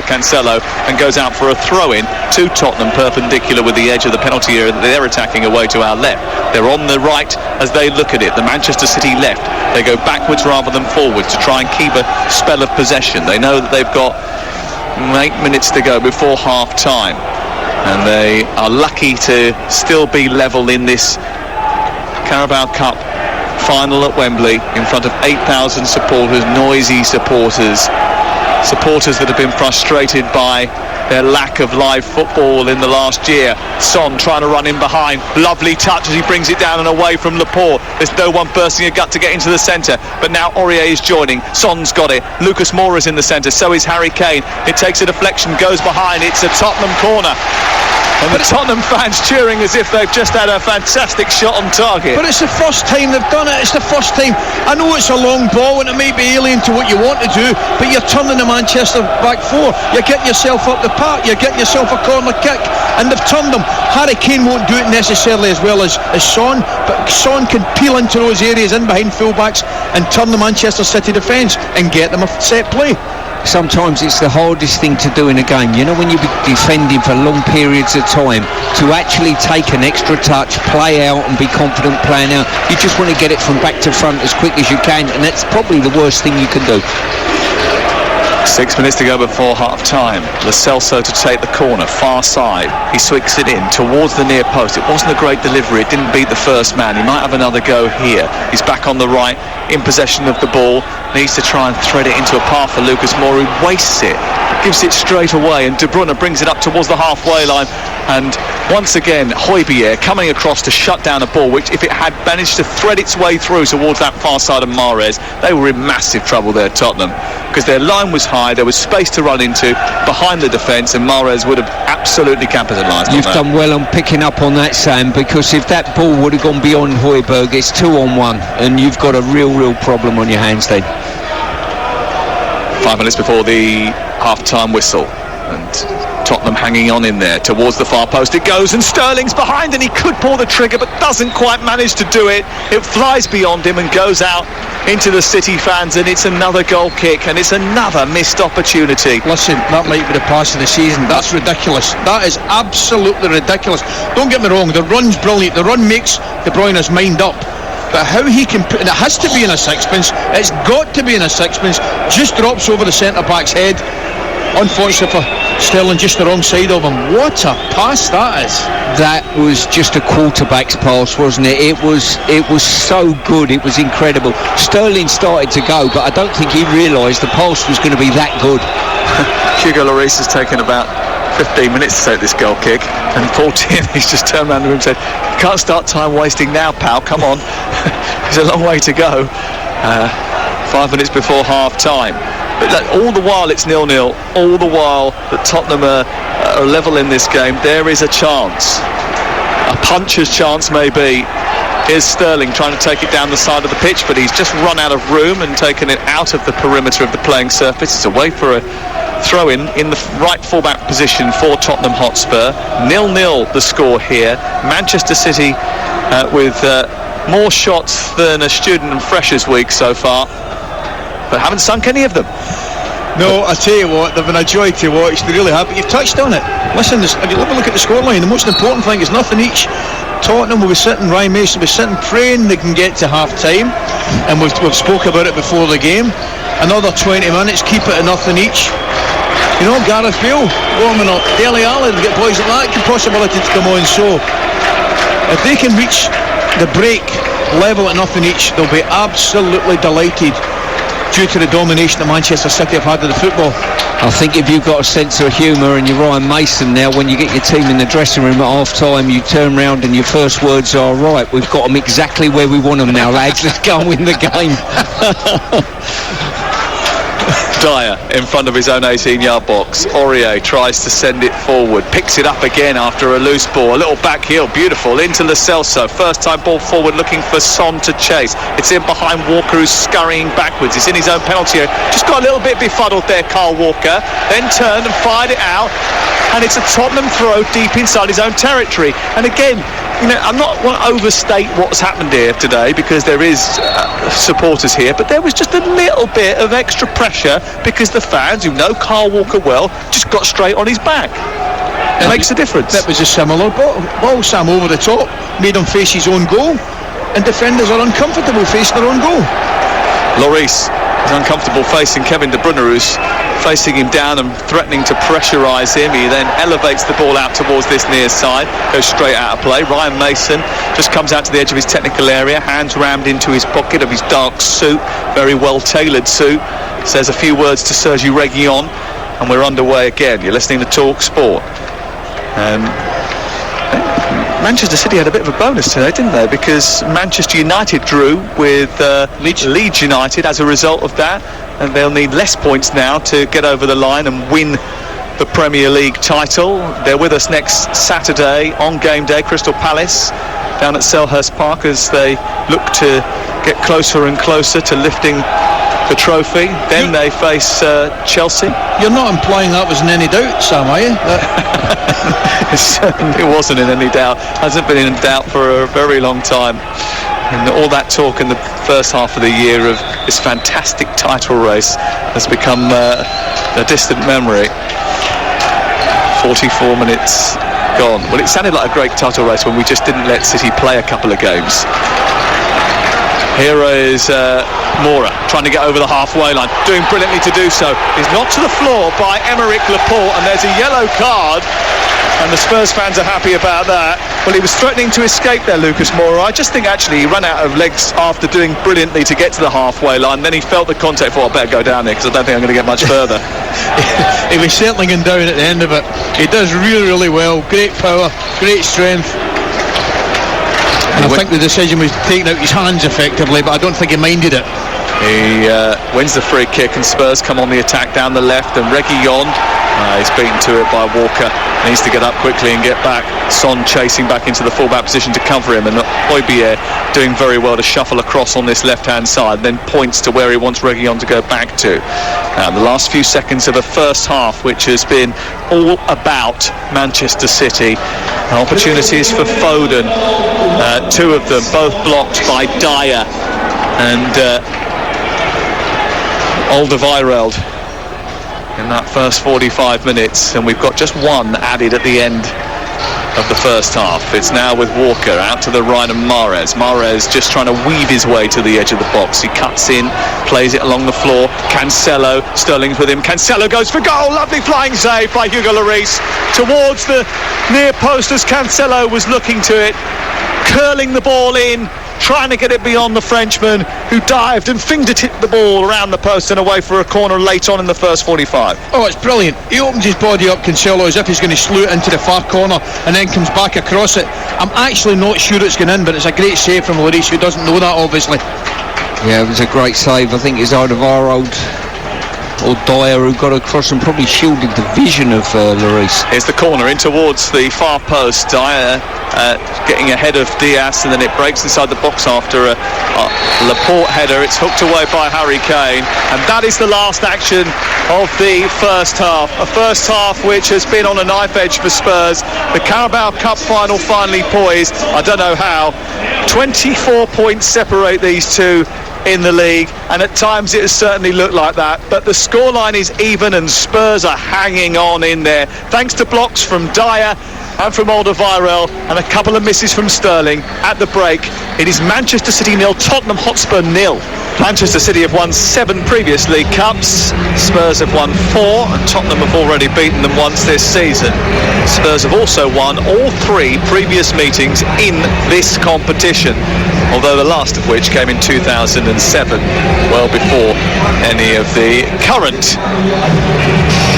Cancelo and goes out for a throw-in to Tottenham, perpendicular with the edge of the penalty area that they're attacking away to our left. They're on the right as they look at it. The Manchester City left. They go backwards rather than forwards to try and keep a spell of possession. They know that they've got 8 minutes to go before half-time, and they are lucky to still be level in this Carabao Cup final at Wembley in front of 8,000 supporters, noisy supporters that have been frustrated by their lack of live football in the last year. Son trying to run in behind, lovely touch as he brings it down and away from Laporte. There's no one bursting a gut to get into the centre, but now Aurier is joining. Son's got it. Lucas Moura's in the centre, so is Harry Kane. It takes a deflection, goes behind. It's a Tottenham corner, and the Tottenham fans cheering as if they've just had a fantastic shot on target. But it's the first time they've done it. It's the first time. I know it's a long ball and it may be alien to what you want to do, but you're turning the Manchester back four. You're getting yourself up the park. You're getting yourself a corner kick, and they've turned them. Harry Kane won't do it necessarily as well as Son, but Son can peel into those areas in behind fullbacks and turn the Manchester City defence and get them a set play. Sometimes it's the hardest thing to do in a game. You know, when you're defending for long periods of time, to actually take an extra touch, play out and be confident playing out, you just want to get it from back to front as quick as you can, and that's probably the worst thing you can do. 6 minutes to go before half-time. Lo Celso to take the corner, far side. He swings it in towards the near post. It wasn't a great delivery. It didn't beat the first man. He might have another go here. He's back on the right, in possession of the ball. Needs to try and thread it into a path for Lucas Moura, who wastes it. Gives it straight away, and De Bruyne brings it up towards the halfway line. And once again, Højbjerg coming across to shut down a ball which, if it had managed to thread its way through towards that far side of Mahrez, they were in massive trouble there, Tottenham, because their line was high, there was space to run into behind the defence, and Mahrez would have absolutely capitalised on that. You've done well on picking up on that, Sam, because if that ball would have gone beyond Højbjerg, it's 2-on-1, and you've got a real problem on your hands then. 5 minutes before the half-time whistle, and Tottenham hanging on in there towards the far post. It goes, and Sterling's behind, and he could pull the trigger but doesn't quite manage to do it. It flies beyond him and goes out into the City fans, and it's another goal kick, and it's another missed opportunity. Listen, that might be the pass of the season. That's ridiculous. That is absolutely ridiculous. Don't get me wrong, the run's brilliant. The run makes De Bruyne's mind up. But how he can put, and it has to be in a sixpence, it's got to be in a sixpence, just drops over the centre-back's head. unfortunately for Sterling, just the wrong side of him. What a pass that is. That was just a quarterback's pass, wasn't it? It was so good, it was incredible. Sterling started to go, but I don't think he realised the pass was going to be that good. Hugo Lloris has taken about 15 minutes to take this goal kick, and Paul Tierney's just turned around the room and said, "You can't start time wasting now, pal, come on." There's a long way to go. 5 minutes before half time. But look, all the while it's 0-0, all the while that Tottenham are level in this game, there is a chance, a puncher's chance maybe. Here's Sterling trying to take it down the side of the pitch, but he's just run out of room and taken it out of the perimeter of the playing surface. It's away for a throw-in in the right fullback position for Tottenham Hotspur. 0-0 the score here. Manchester City with more shots than a student and freshers week so far, but haven't sunk any of them. No, I tell you what, they've been a joy to watch. They really have. But you've touched on it. Listen, have you ever look at the scoreline? The most important thing is nothing each. Tottenham will be sitting, Ryan Mason will be sitting praying they can get to half time, and we've spoke about it before the game. Another 20 minutes, keep it at nothing each. You know, Gareth Bale warming up, Dele Alli, get boys like that, can possibility to come on. So if they can reach the break level at nothing each, they'll be absolutely delighted due to the domination that Manchester City have had of the football. I think if you've got a sense of humour and you're Ryan Mason now, when you get your team in the dressing room at half time, you turn round and your first words are, right, we've got them exactly where we want them now, lads, let's go and win the game. Dyer in front of his own 18-yard box. Aurier tries to send it forward, picks it up again after a loose ball, a little back heel, beautiful, into Lo Celso. First time ball forward, looking for Son to chase. It's in behind Walker, who's scurrying backwards. It's in his own penalty area. Just got a little bit befuddled there, Carl Walker, then turned and fired it out, and it's a Tottenham throw deep inside his own territory. And again, you know, I'm not want to overstate what's happened here today, because there is supporters here, but there was just a little bit of extra pressure because the fans, who know Carl Walker well, just got straight on his back. It makes a difference. That was a similar ball, Sam, over the top, made him face his own goal, and defenders are uncomfortable facing their own goal. Lloris is uncomfortable facing Kevin De Bruyne, who's facing him down and threatening to pressurise him. He then elevates the ball out towards this near side, goes straight out of play. Ryan Mason just comes out to the edge of his technical area, hands rammed into his pocket of his dark suit, very well tailored suit, says a few words to Sergi Reguilon, and we're underway again. You're listening to Talk Sport. Manchester City had a bit of a bonus today, didn't they? Because Manchester United drew with Leeds United as a result of that, and they'll need less points now to get over the line and win the Premier League title. They're with us next Saturday on game day, Crystal Palace down at Selhurst Park, as they look to get closer and closer to lifting the trophy. Then they face Chelsea. You're not implying that was in any doubt, Sam, are you? It certainly wasn't in any doubt. Hasn't been in doubt for a very long time. And all that talk in the first half of the year of this fantastic title race has become a distant memory. 44 minutes gone. Well, it sounded like a great title race when we just didn't let City play a couple of games. Here is Moura trying to get over the halfway line, doing brilliantly to do so. He's knocked to the floor by Aymeric Laporte, and there's a yellow card, and the Spurs fans are happy about that. Well, he was threatening to escape there, Lucas Moura. I just think actually he ran out of legs after doing brilliantly to get to the halfway line. Then he felt the contact, thought, I better go down there because I don't think I'm going to get much further. He was certainly going down at the end of it. He does really, really well. Great power, great strength. And I think the decision was taking out his hands effectively, but I don't think he minded it. He wins the free kick, and Spurs come on the attack down the left, and Reguilon, he's beaten to it by Walker, needs to get up quickly and get back. Son chasing back into the fullback position to cover him, and Højbjerg doing very well to shuffle across on this left-hand side, then points to where he wants Reguilon to go back to. The last few seconds of a first half, which has been all about Manchester City. Opportunities for Foden, two of them both blocked by Dyer and Alderweireld in that first 45 minutes, and we've got just one added at the end of the first half. It's now with Walker out to the right of Mahrez. Mahrez just trying to weave his way to the edge of the box. He cuts in, plays it along the floor. Cancelo, Sterling's with him. Cancelo goes for goal. Lovely flying save by Hugo Lloris towards the near post as Cancelo was looking to it, curling the ball in, trying to get it beyond the Frenchman, who dived and fingertipped the ball around the post and away for a corner late on in the first 45. Oh, it's brilliant. He opens his body up, Cancelo, as if he's going to slew it into the far corner and then comes back across it. I'm actually not sure it's going in, but it's a great save from Lloris, who doesn't know that, obviously. Yeah, it was a great save. I think it's either Varald or Dyer who got across and probably shielded the vision of Lloris. Here's the corner in towards the far post. Dyer getting ahead of Diaz, and then it breaks inside the box after a Laporte header. It's hooked away by Harry Kane, and that is the last action of the first half. A first half which has been on a knife edge for Spurs. The Carabao Cup final finally poised. I don't know how. 24 points separate these two in the league, and at times it has certainly looked like that, but the scoreline is even and Spurs are hanging on in there thanks to blocks from Dyer and from Alderweireld and a couple of misses from Sterling. At the break, it is Manchester City 0, Tottenham Hotspur 0. Manchester City have won 7 previous League Cups, Spurs have won 4, and Tottenham have already beaten them once this season. Spurs have also won all 3 previous meetings in this competition, although the last of which came in 2007, well before any of the current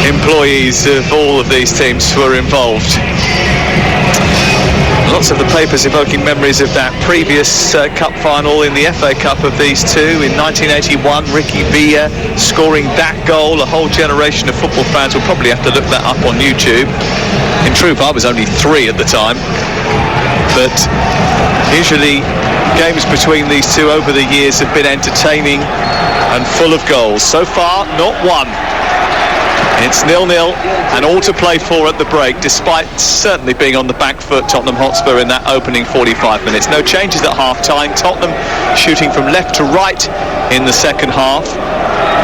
employees of all of these teams were involved. Lots of the papers evoking memories of that previous cup final in the FA Cup of these two in 1981. Ricky Villa scoring that goal. A whole generation of football fans will probably have to look that up on YouTube. In truth, I was only 3 at the time, but usually games between these two over the years have been entertaining and full of goals. So far, not one. It's 0-0 and all to play for at the break, despite certainly being on the back foot, Tottenham Hotspur, in that opening 45 minutes. No changes at half-time. Tottenham shooting from left to right in the second half.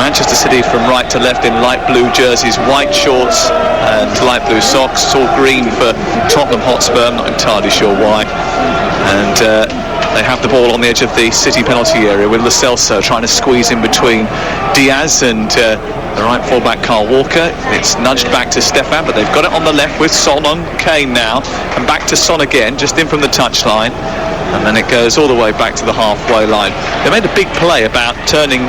Manchester City from right to left in light blue jerseys, white shorts and light blue socks. It's all green for Tottenham Hotspur. I'm not entirely sure why. And they have the ball on the edge of the City penalty area with Lo Celso trying to squeeze in between Diaz and the right fullback Carl Walker. It's nudged back to Stefan, but they've got it on the left with Son on Kane now, and back to Son again, just in from the touchline, and then it goes all the way back to the halfway line. They made a big play about turning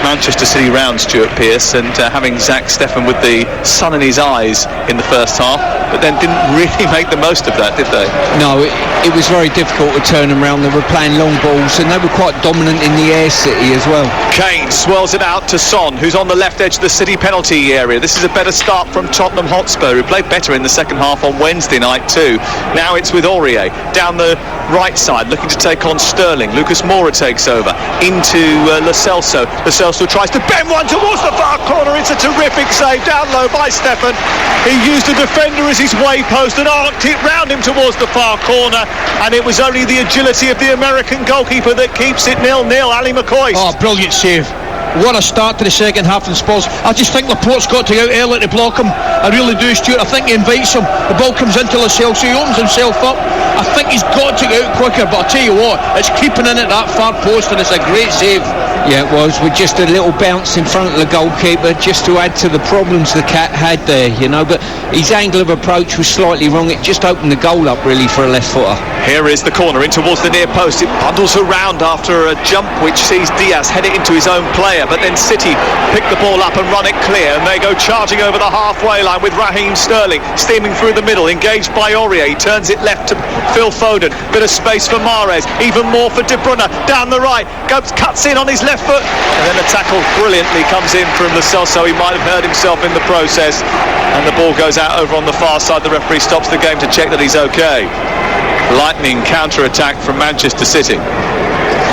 Manchester City round, Stuart Pearce, and having Zach Steffen with the sun in his eyes in the first half, but then didn't really make the most of that, did they? No, it was very difficult to turn them round. They were playing long balls and they were quite dominant in the air, City, as well. Kane swirls it out to Son, who's on the left edge of the City penalty area. This is a better start from Tottenham Hotspur, who played better in the second half on Wednesday night too. Now it's with Aurier down the right side, looking to take on Sterling. Lucas Moura takes over into Lo Celso. Lo Celso tries to bend one towards the far corner. It's a terrific save down low by Steffen. He used a defender as his way post and arced it round him towards the far corner, and it was only the agility of the American goalkeeper that keeps it 0-0. Ali McCoy. Oh, brilliant save. What a start to the second half in Spurs. I just think Laporte's got to go out early to block him. I really do, Stuart. I think he invites him. The ball comes into Lo Celso. He opens himself up. I think he's got to go out quicker, but I'll tell you what, it's keeping in at that far post, and it's a great save. Yeah, it was, with just a little bounce in front of the goalkeeper, just to add to the problems the Cat had there, you know. But his angle of approach was slightly wrong. It just opened the goal up, really, for a left footer. Here is the corner in towards the near post. It bundles around after a jump which sees Diaz head it into his own player, but then City pick the ball up and run it clear, and they go charging over the halfway line with Raheem Sterling steaming through the middle, engaged by Aurier. He turns it left to Phil Foden. Bit of space for Mahrez, even more for De Bruyne down the right, cuts in on his left foot, and then the tackle brilliantly comes in from Lo Celso. He might have hurt himself in the process, and the ball goes out over on the far side. The referee stops the game to check that he's okay. Lightning counter-attack from Manchester City.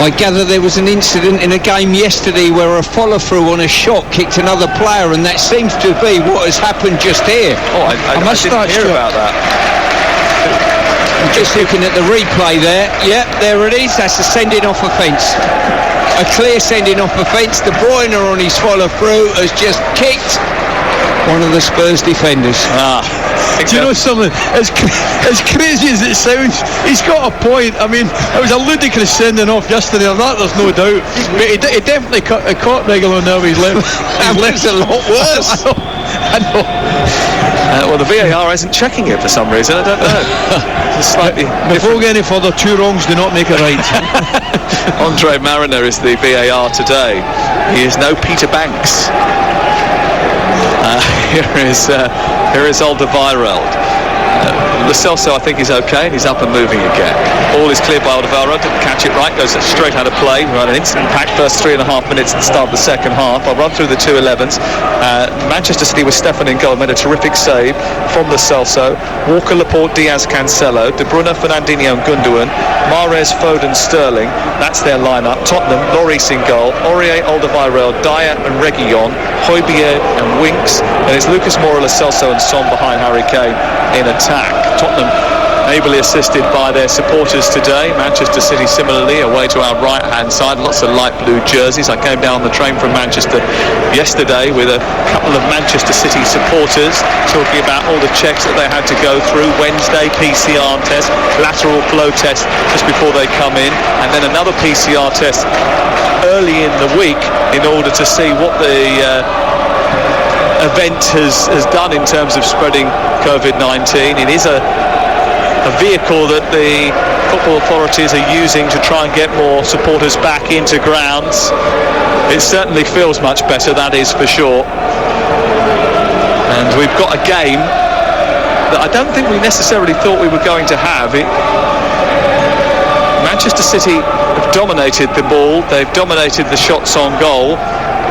I gather there was an incident in a game yesterday where a follow-through on a shot kicked another player, and that seems to be what has happened just here. Oh, I didn't hear about that. I'm just looking at the replay there. Yep, there it is. That's a sending off offence. A clear sending off offence. De Bruyne on his follow-through has just kicked one of the Spurs defenders. Do you know something? As crazy as it sounds, he's got a point. I mean, it was a ludicrous sending off yesterday, of that there's no doubt. But he definitely caught Reguilon there with his left. That was a lot worse. I know. Well, the VAR isn't checking it for some reason. I don't know. It's slightly Before we get any further, two wrongs do not make a right. Andre Mariner is the VAR today. He is no Peter Banks. Here is Alderweireld. Lo Celso, I think, is okay, and he's up and moving again. Ball is cleared by Alderweireld, didn't catch it right, goes straight out of play. We had an instant impact first 3.5 minutes at the start of the second half. I'll run through the 2-11s. Manchester City with Stefan in goal, made a terrific save from Lo Celso. Walker, Laporte, Diaz, Cancelo, De Bruyne, Fernandinho and Gundogan, Mahrez, Foden, Sterling. That's their lineup. Tottenham, Lloris in goal, Aurier, Alderweireld, Dyer and Reguilon, Højbjerg and Winks, and it's Lucas Moura, Lo Celso and Son behind Harry Kane in attack. Tottenham ably assisted by their supporters today. Manchester City similarly away to our right hand side, lots of light blue jerseys. I came down the train from Manchester yesterday with a couple of Manchester City supporters talking about all the checks that they had to go through. Wednesday PCR test, lateral flow test just before they come in, and then another PCR test early in the week in order to see what the event has done in terms of spreading COVID-19. It is a vehicle that the football authorities are using to try and get more supporters back into grounds. It certainly feels much better, that is for sure. And we've got a game that I don't think we necessarily thought we were going to have. Manchester City have dominated the ball, they've dominated the shots on goal,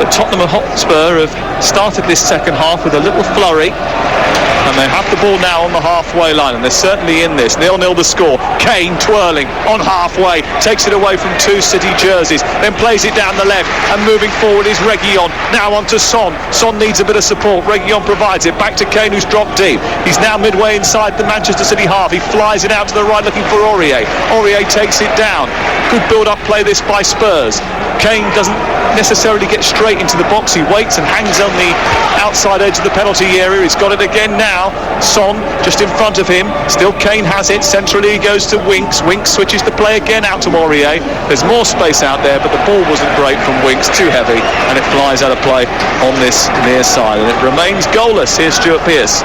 but Tottenham Hotspur have started this second half with a little flurry, and they have the ball now on the halfway line, and they're certainly in this. 0-0 the score. Kane twirling on halfway, takes it away from two City jerseys, then plays it down the left, and moving forward is Reguilon. Now on to Son. Son needs a bit of support. Reguilon provides it back to Kane, who's dropped deep. He's now midway inside the Manchester City half. He flies it out to the right looking for Aurier. Aurier takes it down. Good build-up play this by Spurs. Kane doesn't necessarily get straight into the box. He waits and hangs on the outside edge of the penalty area. He's got it again now. Son just in front of him. Still Kane has it. Centrally he goes to Winks. Winks switches the play again out to Aurier. There's more space out there, but the ball wasn't great from Winks. Too heavy, and it flies out of play on this near side, and it remains goalless. Here's Stuart Pearce.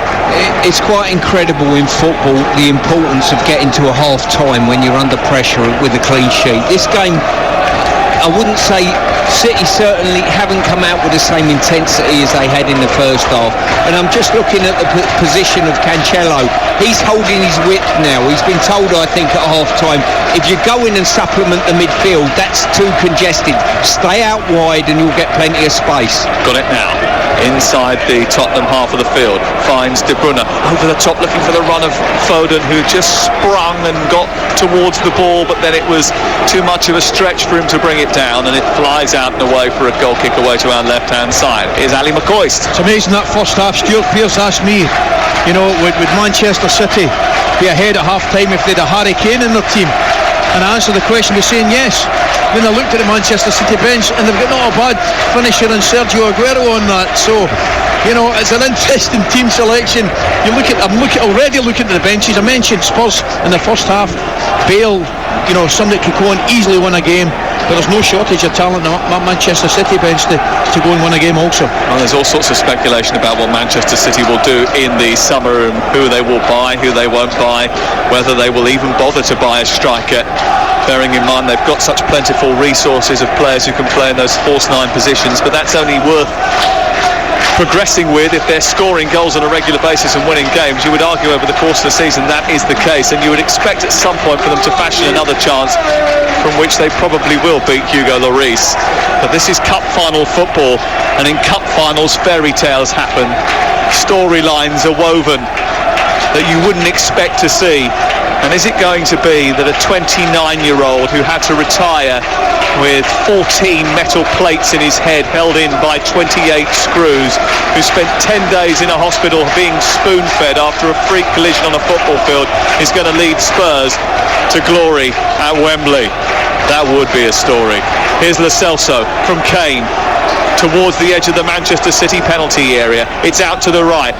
It's quite incredible in football, the importance of getting to a half-time when you're under pressure with a clean sheet. This game, I wouldn't say City certainly haven't come out with the same intensity as they had in the first half, and I'm just looking at the position of Cancelo. He's holding his width now. He's been told, I think, at half-time, if you go in and supplement the midfield, that's too congested. Stay out wide and you'll get plenty of space. Got it now. Inside the Tottenham half of the field, finds De Bruyne over the top looking for the run of Foden, who just sprung and got towards the ball, but then it was too much of a stretch for him to bring it down, and it flies out and away for a goal kick away to our left hand side. Here's Ali McCoist. It's amazing that first half. Stuart Pearce asked me, you know, would Manchester City be ahead at half time if they had a Harry Kane in their team? And I answered the question by saying yes. Then I looked at the Manchester City bench, and they've got not a bad finisher in Sergio Aguero on that. So, you know, it's an interesting team selection. I'm already looking at the benches. I mentioned Spurs in the first half. Bale, you know, somebody could go and easily win a game, but there's no shortage of talent in the Manchester City bench to go and win a game also. Well, there's all sorts of speculation about what Manchester City will do in the summer, and who they will buy, who they won't buy, whether they will even bother to buy a striker, bearing in mind they've got such plentiful resources of players who can play in those false nine positions, but that's only worth progressing with if they're scoring goals on a regular basis and winning games. You would argue over the course of the season that is the case, and you would expect at some point for them to fashion another chance from which they probably will beat Hugo Lloris. But this is cup final football, and in cup finals fairy tales happen. Storylines are woven that you wouldn't expect to see. And is it going to be that a 29-year-old who had to retire with 14 metal plates in his head held in by 28 screws, who spent 10 days in a hospital being spoon-fed after a freak collision on a football field, is going to lead Spurs to glory at Wembley? That would be a story. Here's Lo Celso from Kane towards the edge of the Manchester City penalty area. It's out to the right.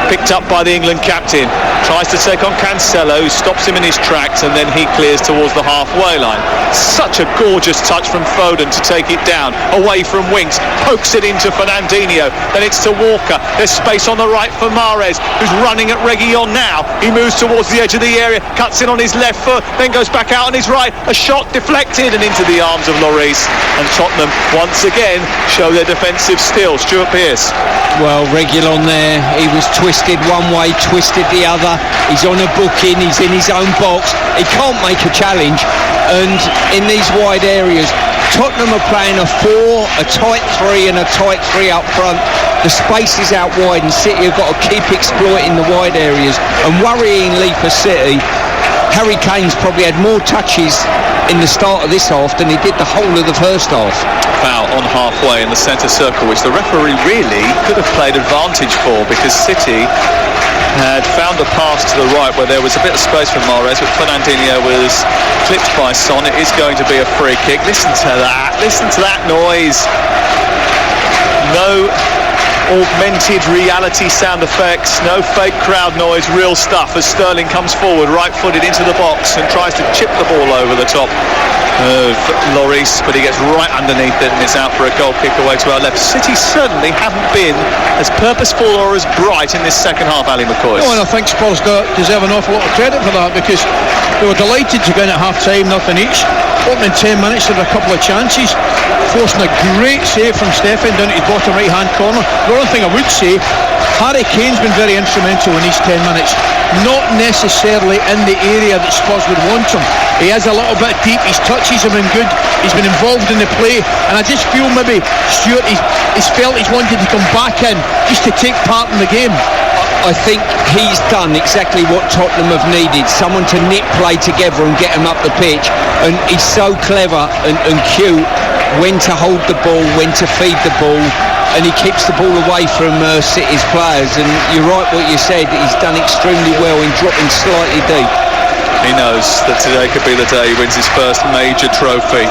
picked up by the England captain, tries to take on Cancelo, who stops him in his tracks, and then he clears towards the halfway line. Such a gorgeous touch from Foden to take it down, away from Winks, pokes it into Fernandinho, then it's to Walker. There's space on the right for Mahrez, who's running at Reguilon now. He moves towards the edge of the area, cuts in on his left foot, then goes back out on his right. A shot deflected and into the arms of Lloris, and Tottenham once again show their defensive skill. Stuart Pearce. Well, Reguilon there, he was twisted one way, twisted the other. He's on a booking, he's in his own box. He can't make a challenge, and in these wide areas, Tottenham are playing a 4, a tight 3 and a tight 3 up front. The space is out wide, and City have got to keep exploiting the wide areas. And worryingly for City, Harry Kane's probably had more touches in the start of this half than he did the whole of the first half. Foul on halfway in the centre circle, which the referee really could have played advantage for, because City had found a pass to the right where there was a bit of space for Mahrez, but Fernandinho was clipped by Son. It is going to be a free kick. Listen to that noise. No augmented reality sound effects, no fake crowd noise, real stuff as Sterling comes forward right-footed into the box and tries to chip the ball over the top of Lloris, but he gets right underneath it and it's out for a goal kick away to our left. City certainly haven't been as purposeful or as bright in this second half, Ali McCoy. No, and I think Spurs deserve an awful lot of credit for that, because they were delighted to go in at half-time, nothing each. Opening 10 minutes, they had a couple of chances, forcing a great save from Stefan down to his bottom right-hand corner. The other thing I would say, Harry Kane's been very instrumental in these 10 minutes, not necessarily in the area that Spurs would want him. He is a little bit deep, his touches have been good, he's been involved in the play, and I just feel maybe Stuart, he's felt he's wanted to come back in just to take part in the game. I think he's done exactly what Tottenham have needed, someone to knit play together and get him up the pitch, and he's so clever and cute when to hold the ball, when to feed the ball, and he keeps the ball away from City's players. And you're right what you said, he's done extremely well in dropping slightly deep. He knows that today could be the day he wins his first major trophy.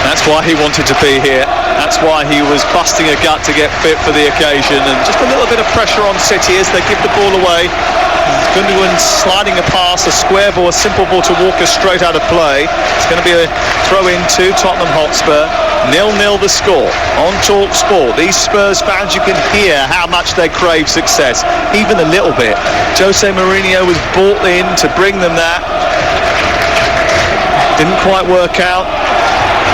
That's why he wanted to be here. That's why he was busting a gut to get fit for the occasion. And just a little bit of pressure on City as they give the ball away. Gundogan sliding a pass, a square ball, a simple ball to Walker straight out of play. It's going to be a throw in to Tottenham Hotspur. 0-0 the score on Talk Sport. These Spurs fans, you can hear how much they crave success, even a little bit. Jose Mourinho was brought in to bring them that. Didn't quite work out.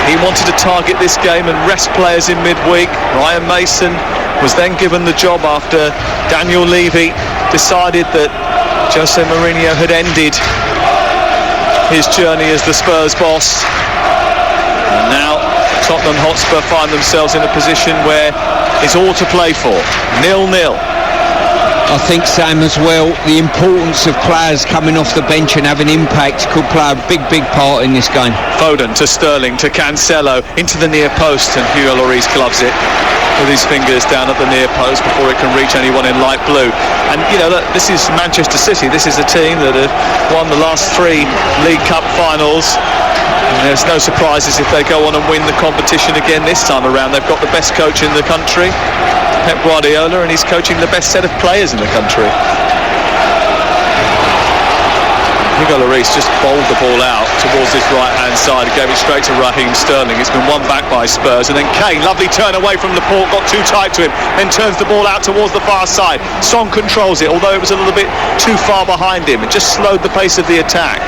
He wanted to target this game and rest players in midweek. Ryan Mason was then given the job after Daniel Levy decided that Jose Mourinho had ended his journey as the Spurs boss. And now Tottenham Hotspur find themselves in a position where it's all to play for. 0-0. I think, Sam, as well, the importance of players coming off the bench and having impact could play a big part in this game. Foden to Sterling to Cancelo into the near post, and Hugo Lloris gloves it with his fingers down at the near post before it can reach anyone in light blue. And you know, look, this is Manchester City. This is a team that have won the last 3 League Cup finals. And there's no surprises if they go on and win the competition again this time around. They've got the best coach in the country, Pep Guardiola, and he's coaching the best set of players in the country. Hugo Lloris just bowled the ball out towards this right-hand side. He gave it straight to Raheem Sterling. It's been won back by Spurs. And then Kane, lovely turn away from Laporte, got too tight to him, then turns the ball out towards the far side. Son controls it, although it was a little bit too far behind him. It just slowed the pace of the attack.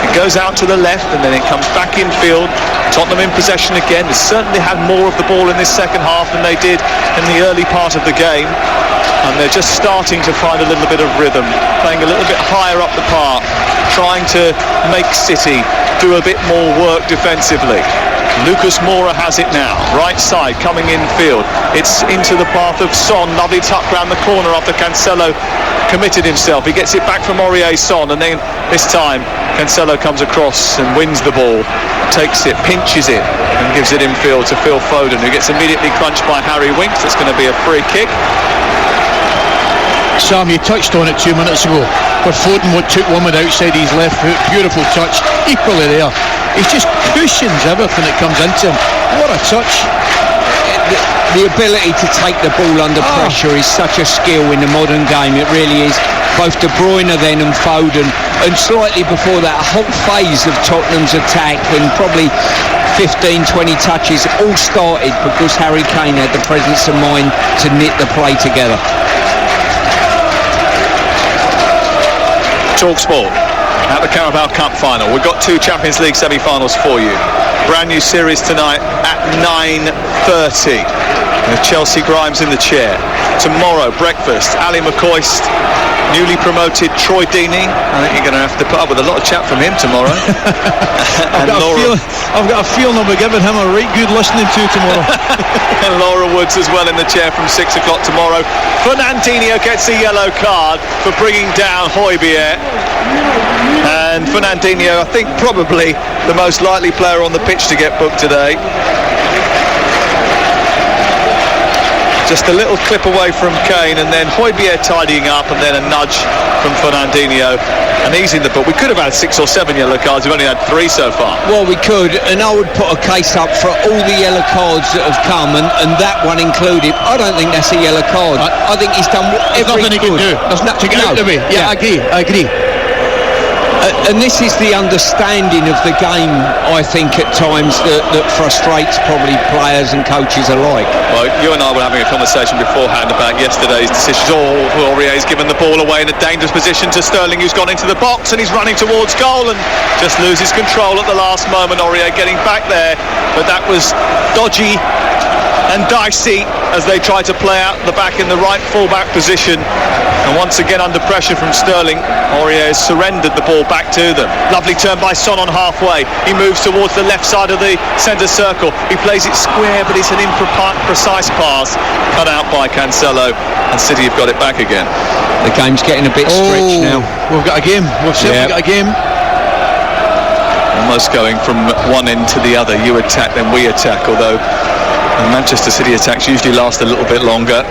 It goes out to the left and then it comes back infield. Tottenham in possession again. They certainly had more of the ball in this second half than they did in the early part of the game. And they're just starting to find a little bit of rhythm, playing a little bit higher up the park, trying to make City do a bit more work defensively. Lucas Moura has it now, right side coming infield. It's into the path of Son, lovely tuck round the corner after Cancelo committed himself. He gets it back from Aurier Son, and then this time Cancelo comes across and wins the ball, takes it, pinches it and gives it infield to Phil Foden, who gets immediately crunched by Harry Winks. That's going to be a free kick. Sam, you touched on it 2 minutes ago, where Foden took one with outside his left foot. Beautiful touch, equally there. He just cushions everything that comes into him. What a touch. the ability to take the ball under pressure is such a skill in the modern game. It really is. Both De Bruyne then and Foden, and slightly before that, a whole phase of Tottenham's attack and probably 15-20 touches all started because Harry Kane had the presence of mind to knit the play together. TalkSport at the Carabao Cup final. We've got 2 Champions League semi-finals for you. Brand new series tonight at 9:30 with Chelsea Grimes in the chair. Tomorrow, breakfast, Ali McCoist, newly promoted Troy Deeney. I think you're going to have to put up with a lot of chat from him tomorrow. I've got a feeling I'll be giving him a right good listening to tomorrow. And Laura Woods as well in the chair from 6 o'clock tomorrow. Fernandinho gets a yellow card for bringing down Højbjerg. And Fernandinho, I think, probably the most likely player on the pitch to get booked today. Just a little clip away from Kane, and then Højbjerg tidying up, and then a nudge from Fernandinho, and he's in the book. We could have had 6 or 7 yellow cards. We've only had 3 so far. Well, we could, and I would put a case up for all the yellow cards that have come, and that one included. I don't think that's a yellow card. I think he's done whatever he could. There's nothing to get out of the way. Yeah, I agree. And this is the understanding of the game, I think, at times that frustrates probably players and coaches alike. Well, you and I were having a conversation beforehand about yesterday's decisions. Aurier's given the ball away in a dangerous position to Sterling, who's gone into the box and he's running towards goal and just loses control at the last moment. Aurier getting back there, but that was dodgy and dicey as they try to play out the back in the right full-back position. And once again under pressure from Sterling, Aurier has surrendered the ball back to them. Lovely turn by Son on halfway. He moves towards the left side of the centre circle. He plays it square, but it's an imprecise pass cut out by Cancelo, and City have got it back again. The game's getting a bit stretched now. We've got a game. We've certainly got a game. Almost going from one end to the other. You attack, then we attack, although Manchester City attacks usually last a little bit longer.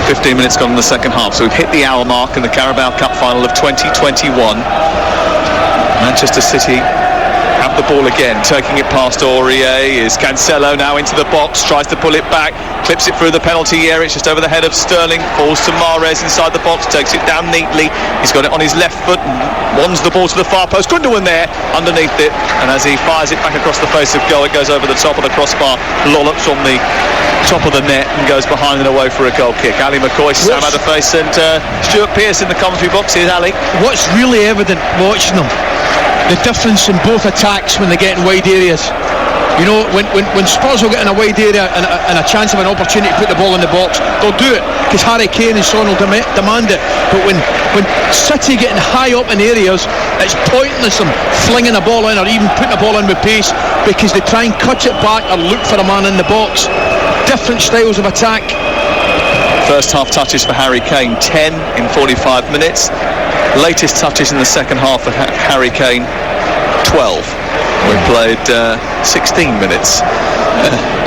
15 minutes gone in the second half, so we've hit the hour mark in the Carabao Cup final of 2021. Manchester City have the ball again, taking it past Aurier. Is Cancelo now into the box, tries to pull it back, clips it through the penalty area. It's just over the head of Sterling, falls to Mahrez inside the box, takes it down neatly. He's got it on his left foot and wands the ball to the far post. Gundogan there underneath it, and as he fires it back across the face of goal, it goes over the top of the crossbar, lollops on the top of the net and goes behind and away for a goal kick. Ali McCoist, Sam Adderface and Stuart Pearce in the commentary box. Here's Ali. What's really evident watching them, the difference in both attacks when they get in wide areas. You know, when Spurs will get in a wide area and a chance of an opportunity to put the ball in the box, they'll do it because Harry Kane and Son will demand it. But when City getting high up in areas, it's pointless them flinging a ball in or even putting a ball in with pace, because they try and cut it back or look for a man in the box. Different styles of attack. First half touches for Harry Kane, 10 in 45 minutes. Latest touches in the second half for Harry Kane, 12. We played 16 minutes.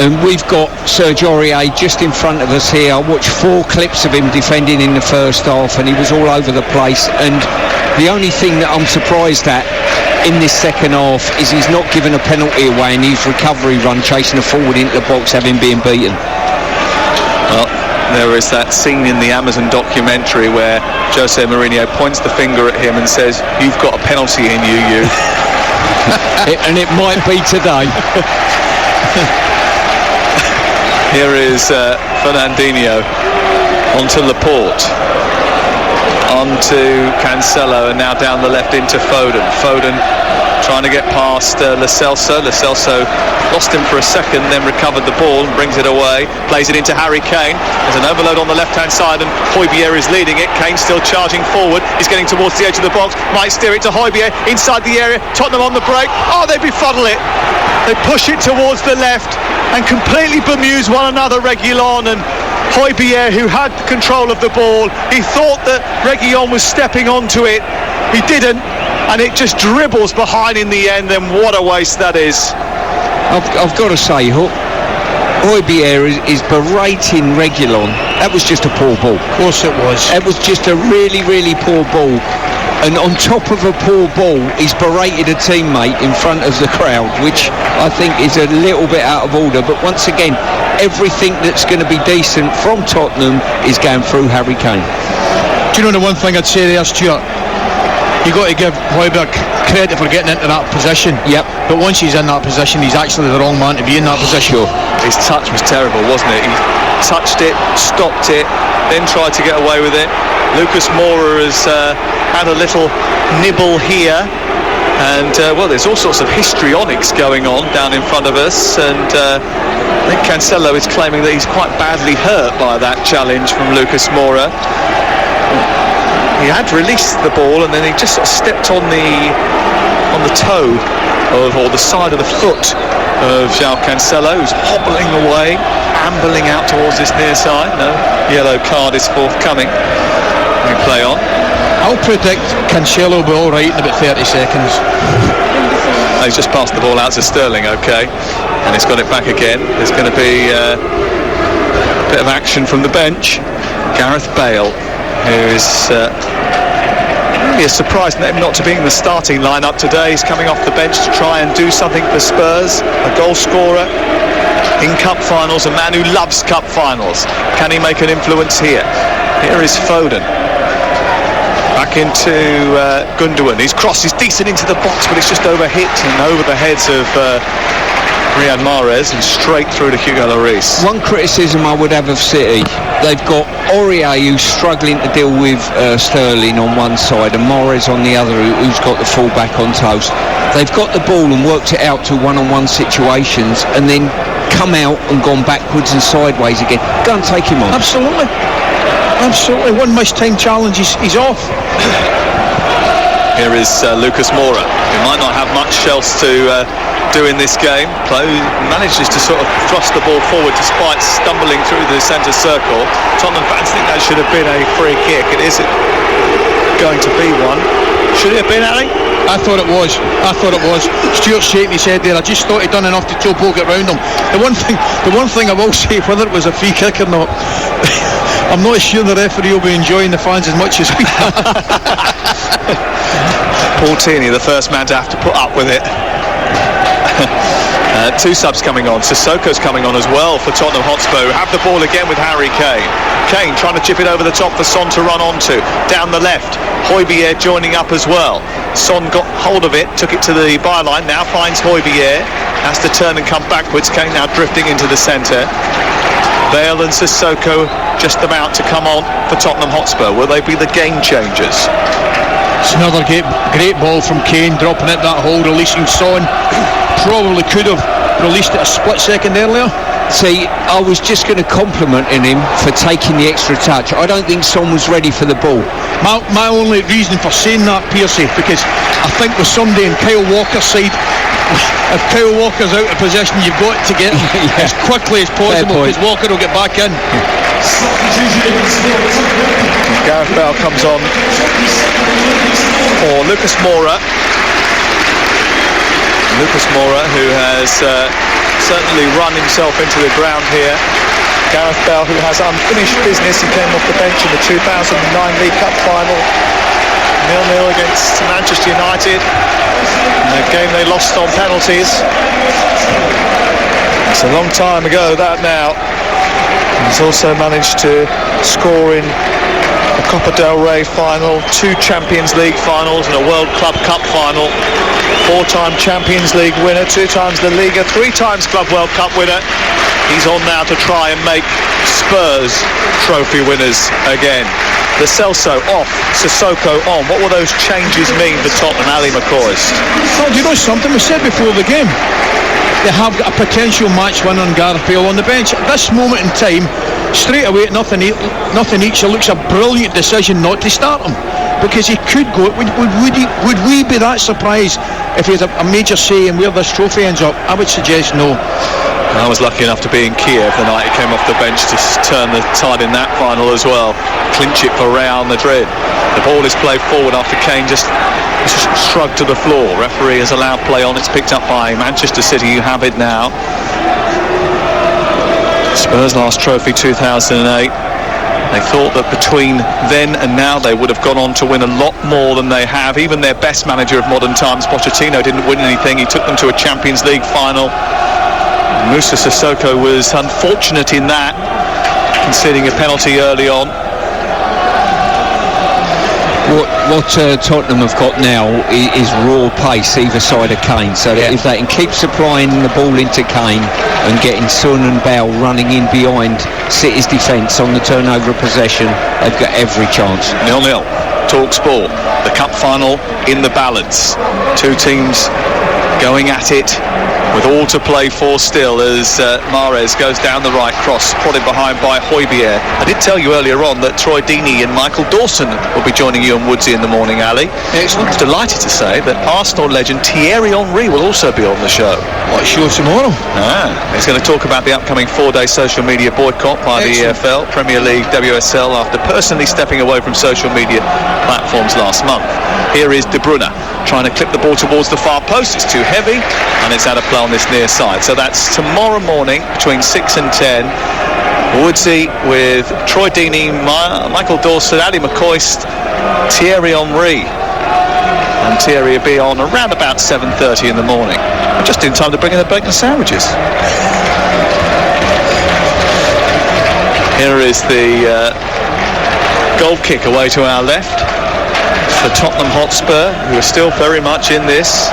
And we've got Serge Aurier just in front of us here. I watched 4 clips of him defending in the first half, and he was all over the place. And the only thing that I'm surprised at in this second half is he's not given a penalty away in his recovery run, chasing a forward into the box, having been beaten. Well, there is that scene in the Amazon documentary where Jose Mourinho points the finger at him and says, "You've got a penalty in you." And it might be today. Here is Fernandinho onto Laporte, onto Cancelo, and now down the left into Foden. Foden trying to get past Lo Celso. Lo Celso lost him for a second, then recovered the ball and brings it away. Plays it into Harry Kane. There's an overload on the left-hand side and Højbjerg is leading it. Kane still charging forward. He's getting towards the edge of the box. Might steer it to Højbjerg inside the area. Tottenham on the break. Oh, they befuddle it. They push it towards the left and completely bemuse one another, Reguilon and Højbjerg, who had control of the ball. He thought that Reguilon was stepping onto it. He didn't, and it just dribbles behind in the end. And what a waste that is. I've got to say, Højbjerg is berating Reguilon. That was just a poor ball. Of course it was. It was just a really, really poor ball. and on top of a poor ball, he's berated a teammate in front of the crowd, which I think is a little bit out of order. But once again, everything that's going to be decent from Tottenham is going through Harry Kane. Do you know the one thing I'd say there, Stuart? You got to give Højbjerg credit for getting into that position. Yep. But once he's in that position, he's actually the wrong man to be in that position. Sure. His touch was terrible, wasn't it? He touched it, stopped it, then tried to get away with it. Lucas Moura has had a little nibble here, and well, there's all sorts of histrionics going on down in front of us, and I think Cancelo is claiming that he's quite badly hurt by that challenge from Lucas Moura. He had released the ball, and then he just sort of stepped on the toe or the side of the foot of João Cancelo, who's hobbling away, ambling out towards this near side. No yellow card is forthcoming. We play on. I'll predict Cancelo will be all right in about 30 seconds. He's just passed the ball out to Sterling, okay, and he's got it back again. There's going to be a bit of action from the bench. Gareth Bale, who is really a surprise not to be in the starting lineup today. He's coming off the bench to try and do something for Spurs. A goal scorer in cup finals, a man who loves cup finals. Can he make an influence here? Here is Foden. Back into Gundogan. His cross is decent into the box, but it's just overhit and over the heads of Riyad Mahrez and straight through to Hugo Lloris. One criticism I would have of City, they've got Aurier who's struggling to deal with Sterling on one side and Mahrez on the other, who's got the full-back on toast. They've got the ball and worked it out to one-on-one situations and then come out and gone backwards and sideways again. Go and take him on. Absolutely. One missed time challenge, he's off. Here is Lucas Moura, who might not have much else to do in this game. Manages to sort of thrust the ball forward despite stumbling through the centre circle. Tottenham fans think that should have been a free kick. It is going to be one. Should it have been, Ali? I thought it was. Stuart shaking his head there. I just thought he'd done enough to poke it round him. The one thing I will say, whether it was a free kick or not, I'm not sure the referee will be enjoying the fans as much as we are. Paul Tierney, the first man to have to put up with it. Two subs coming on. Sissoko's coming on as well for Tottenham Hotspur, who have the ball again with Harry Kane. Kane trying to chip it over the top for Son to run onto. Down the left, Højbjerg joining up as well. Son got hold of it, took it to the byline, now finds Højbjerg. Has to turn and come backwards. Kane now drifting into the centre. Bale and Sissoko just about to come on for Tottenham Hotspur. Will they be the game changers? It's another great ball from Kane, dropping it that hole, releasing Son. Probably could have released it a split second earlier. See, I was just going to compliment him for taking the extra touch. I don't think Son was ready for the ball. My only reason for saying that, Piercy, because I think with somebody in Kyle Walker's side, if Kyle Walker's out of possession, you've got to get him as quickly as possible, because Walker will get back in. Gareth Bale comes on for Lucas Moura. Lucas Moura, who has certainly run himself into the ground here. Gareth Bale, who has unfinished business. He came off the bench in the 2009 League Cup final, 0-0 against Manchester United, in a game they lost on penalties. It's a long time ago that now. He's also managed to score in a Copa del Rey final, 2 Champions League finals and a World Club Cup final. 4-time Champions League winner, 2 times La Liga, 3 times Club World Cup winner. He's on now to try and make Spurs trophy winners again. Lo Celso off, Sissoko on. What will those changes mean for Tottenham, Ali McCoist? Well, do you know something? We said before the game, they have got a potential match winner in Gareth Bale on the bench. At this moment in time, straight away at nothing each, it looks a brilliant decision not to start him, because he could go. Would we be that surprised if he had a major say in where this trophy ends up? I would suggest no. I was lucky enough to be in Kiev the night he came off the bench to turn the tide in that final as well. Clinch it for Real Madrid. The ball is played forward after Kane just shrugged to the floor. Referee has allowed play on. It's picked up by Manchester City. You have it now. Spurs last trophy 2008. They thought that between then and now they would have gone on to win a lot more than they have. Even their best manager of modern times, Pochettino, didn't win anything. He took them to a Champions League final. Moussa Sissoko was unfortunate in that, conceding a penalty early on. What Tottenham have got now is raw pace either side of Kane, so that if they can keep supplying the ball into Kane and getting Son and Bale running in behind City's defence on the turnover of possession, they've got every chance. 0-0, TalkSport, the cup final in the balance. Two teams going at it with all to play for still as Mahrez goes down the right, cross prodded behind by Højbjerg. I did tell you earlier on that Troy Deeney and Michael Dawson will be joining you and Woodsy in the morning, Ali. Excellent. I was delighted to say that Arsenal legend Thierry Henry will also be on the show. What show tomorrow? He's going to talk about the upcoming 4-day social media boycott by the EFL, Premier League, WSL, after personally stepping away from social media platforms last month. Here is De Bruyne trying to clip the ball towards the far post. It's too heavy and it's out of play on this near side. So that's tomorrow morning between 6 and 10. Woodsy with Troy Deeney, Michael Dawson, Ali McCoist, Thierry Henry. And Thierry will be on around about 7:30 in the morning. Just in time to bring in the bacon sandwiches. Here is the goal kick away to our left for Tottenham Hotspur, who are still very much in this.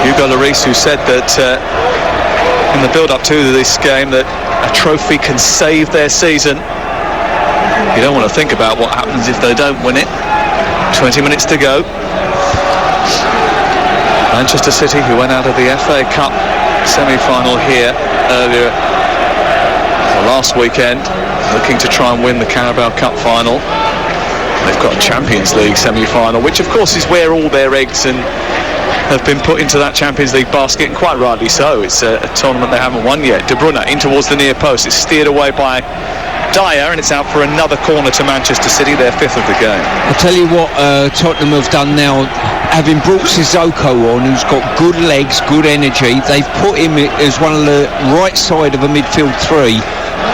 Hugo Lloris, who said that in the build-up to this game that a trophy can save their season. You don't want to think about what happens if they don't win it. 20 minutes to go. Manchester City, who went out of the FA Cup semi-final here earlier last weekend, looking to try and win the Carabao Cup final. They've got a Champions League semi-final, which of course is where all their eggs have been put into that Champions League basket, and quite rightly so. It's a tournament they haven't won yet. De Bruyne in towards the near post. It's steered away by Dyer, and it's out for another corner to Manchester City, their fifth of the game. I'll tell you what Tottenham have done now, having brought Sissoko on, who's got good legs, good energy. They've put him as one of the right side of a midfield three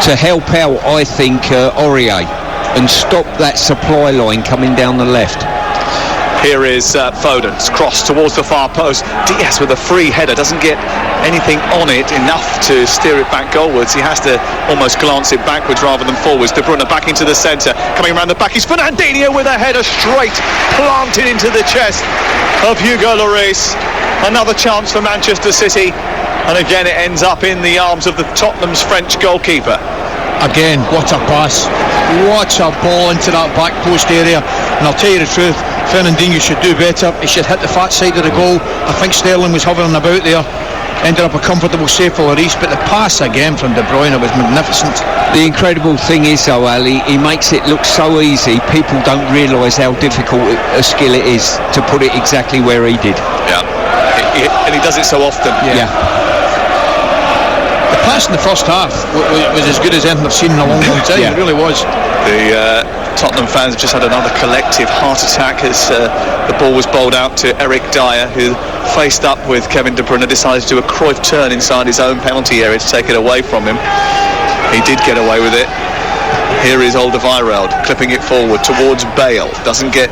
to help out, I think, Aurier, and stop that supply line coming down the left. Here is Foden's cross towards the far post. Diaz with a free header, doesn't get anything on it enough to steer it back goalwards. He has to almost glance it backwards rather than forwards. De Bruyne back into the centre, coming around the back is Fernandinho with a header straight planted into the chest of Hugo Lloris. Another chance for Manchester City, and again it ends up in the arms of the Tottenham's French goalkeeper. Again, what a pass, what a ball into that back post area. And I'll tell you the truth, Fernandinho should do better. He should hit the fat side of the goal. I think Sterling was hovering about there, ended up a comfortable save for Lloris, but the pass again from De Bruyne was magnificent. The incredible thing is though, Ali, he makes it look so easy, people don't realise how difficult a skill it is to put it exactly where he did. Yeah, and he does it so often. Yeah. The pass in the first half was as good as anything I've seen in a long time. It really was. The Tottenham fans have just had another collective heart attack as the ball was bowled out to Eric Dyer, who faced up with Kevin De Bruyne, decided to do a Cruyff turn inside his own penalty area to take it away from him. He did get away with it. Here is Alderweireld clipping it forward towards Bale. Doesn't get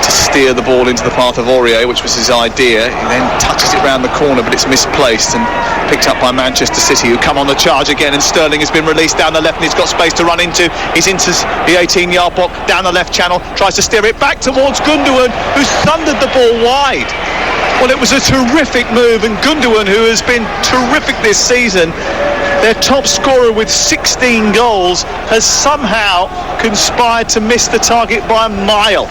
to steer the ball into the path of Aurier, which was his idea. He then touches it round the corner, but it's misplaced and picked up by Manchester City, who come on the charge again, and Sterling has been released down the left and he's got space to run into. He's into the 18-yard box, down the left channel, tries to steer it back towards Gundogan, who's thundered the ball wide. Well, it was a terrific move, and Gundogan, who has been terrific this season, their top scorer with 16 goals, has somehow conspired to miss the target by a mile.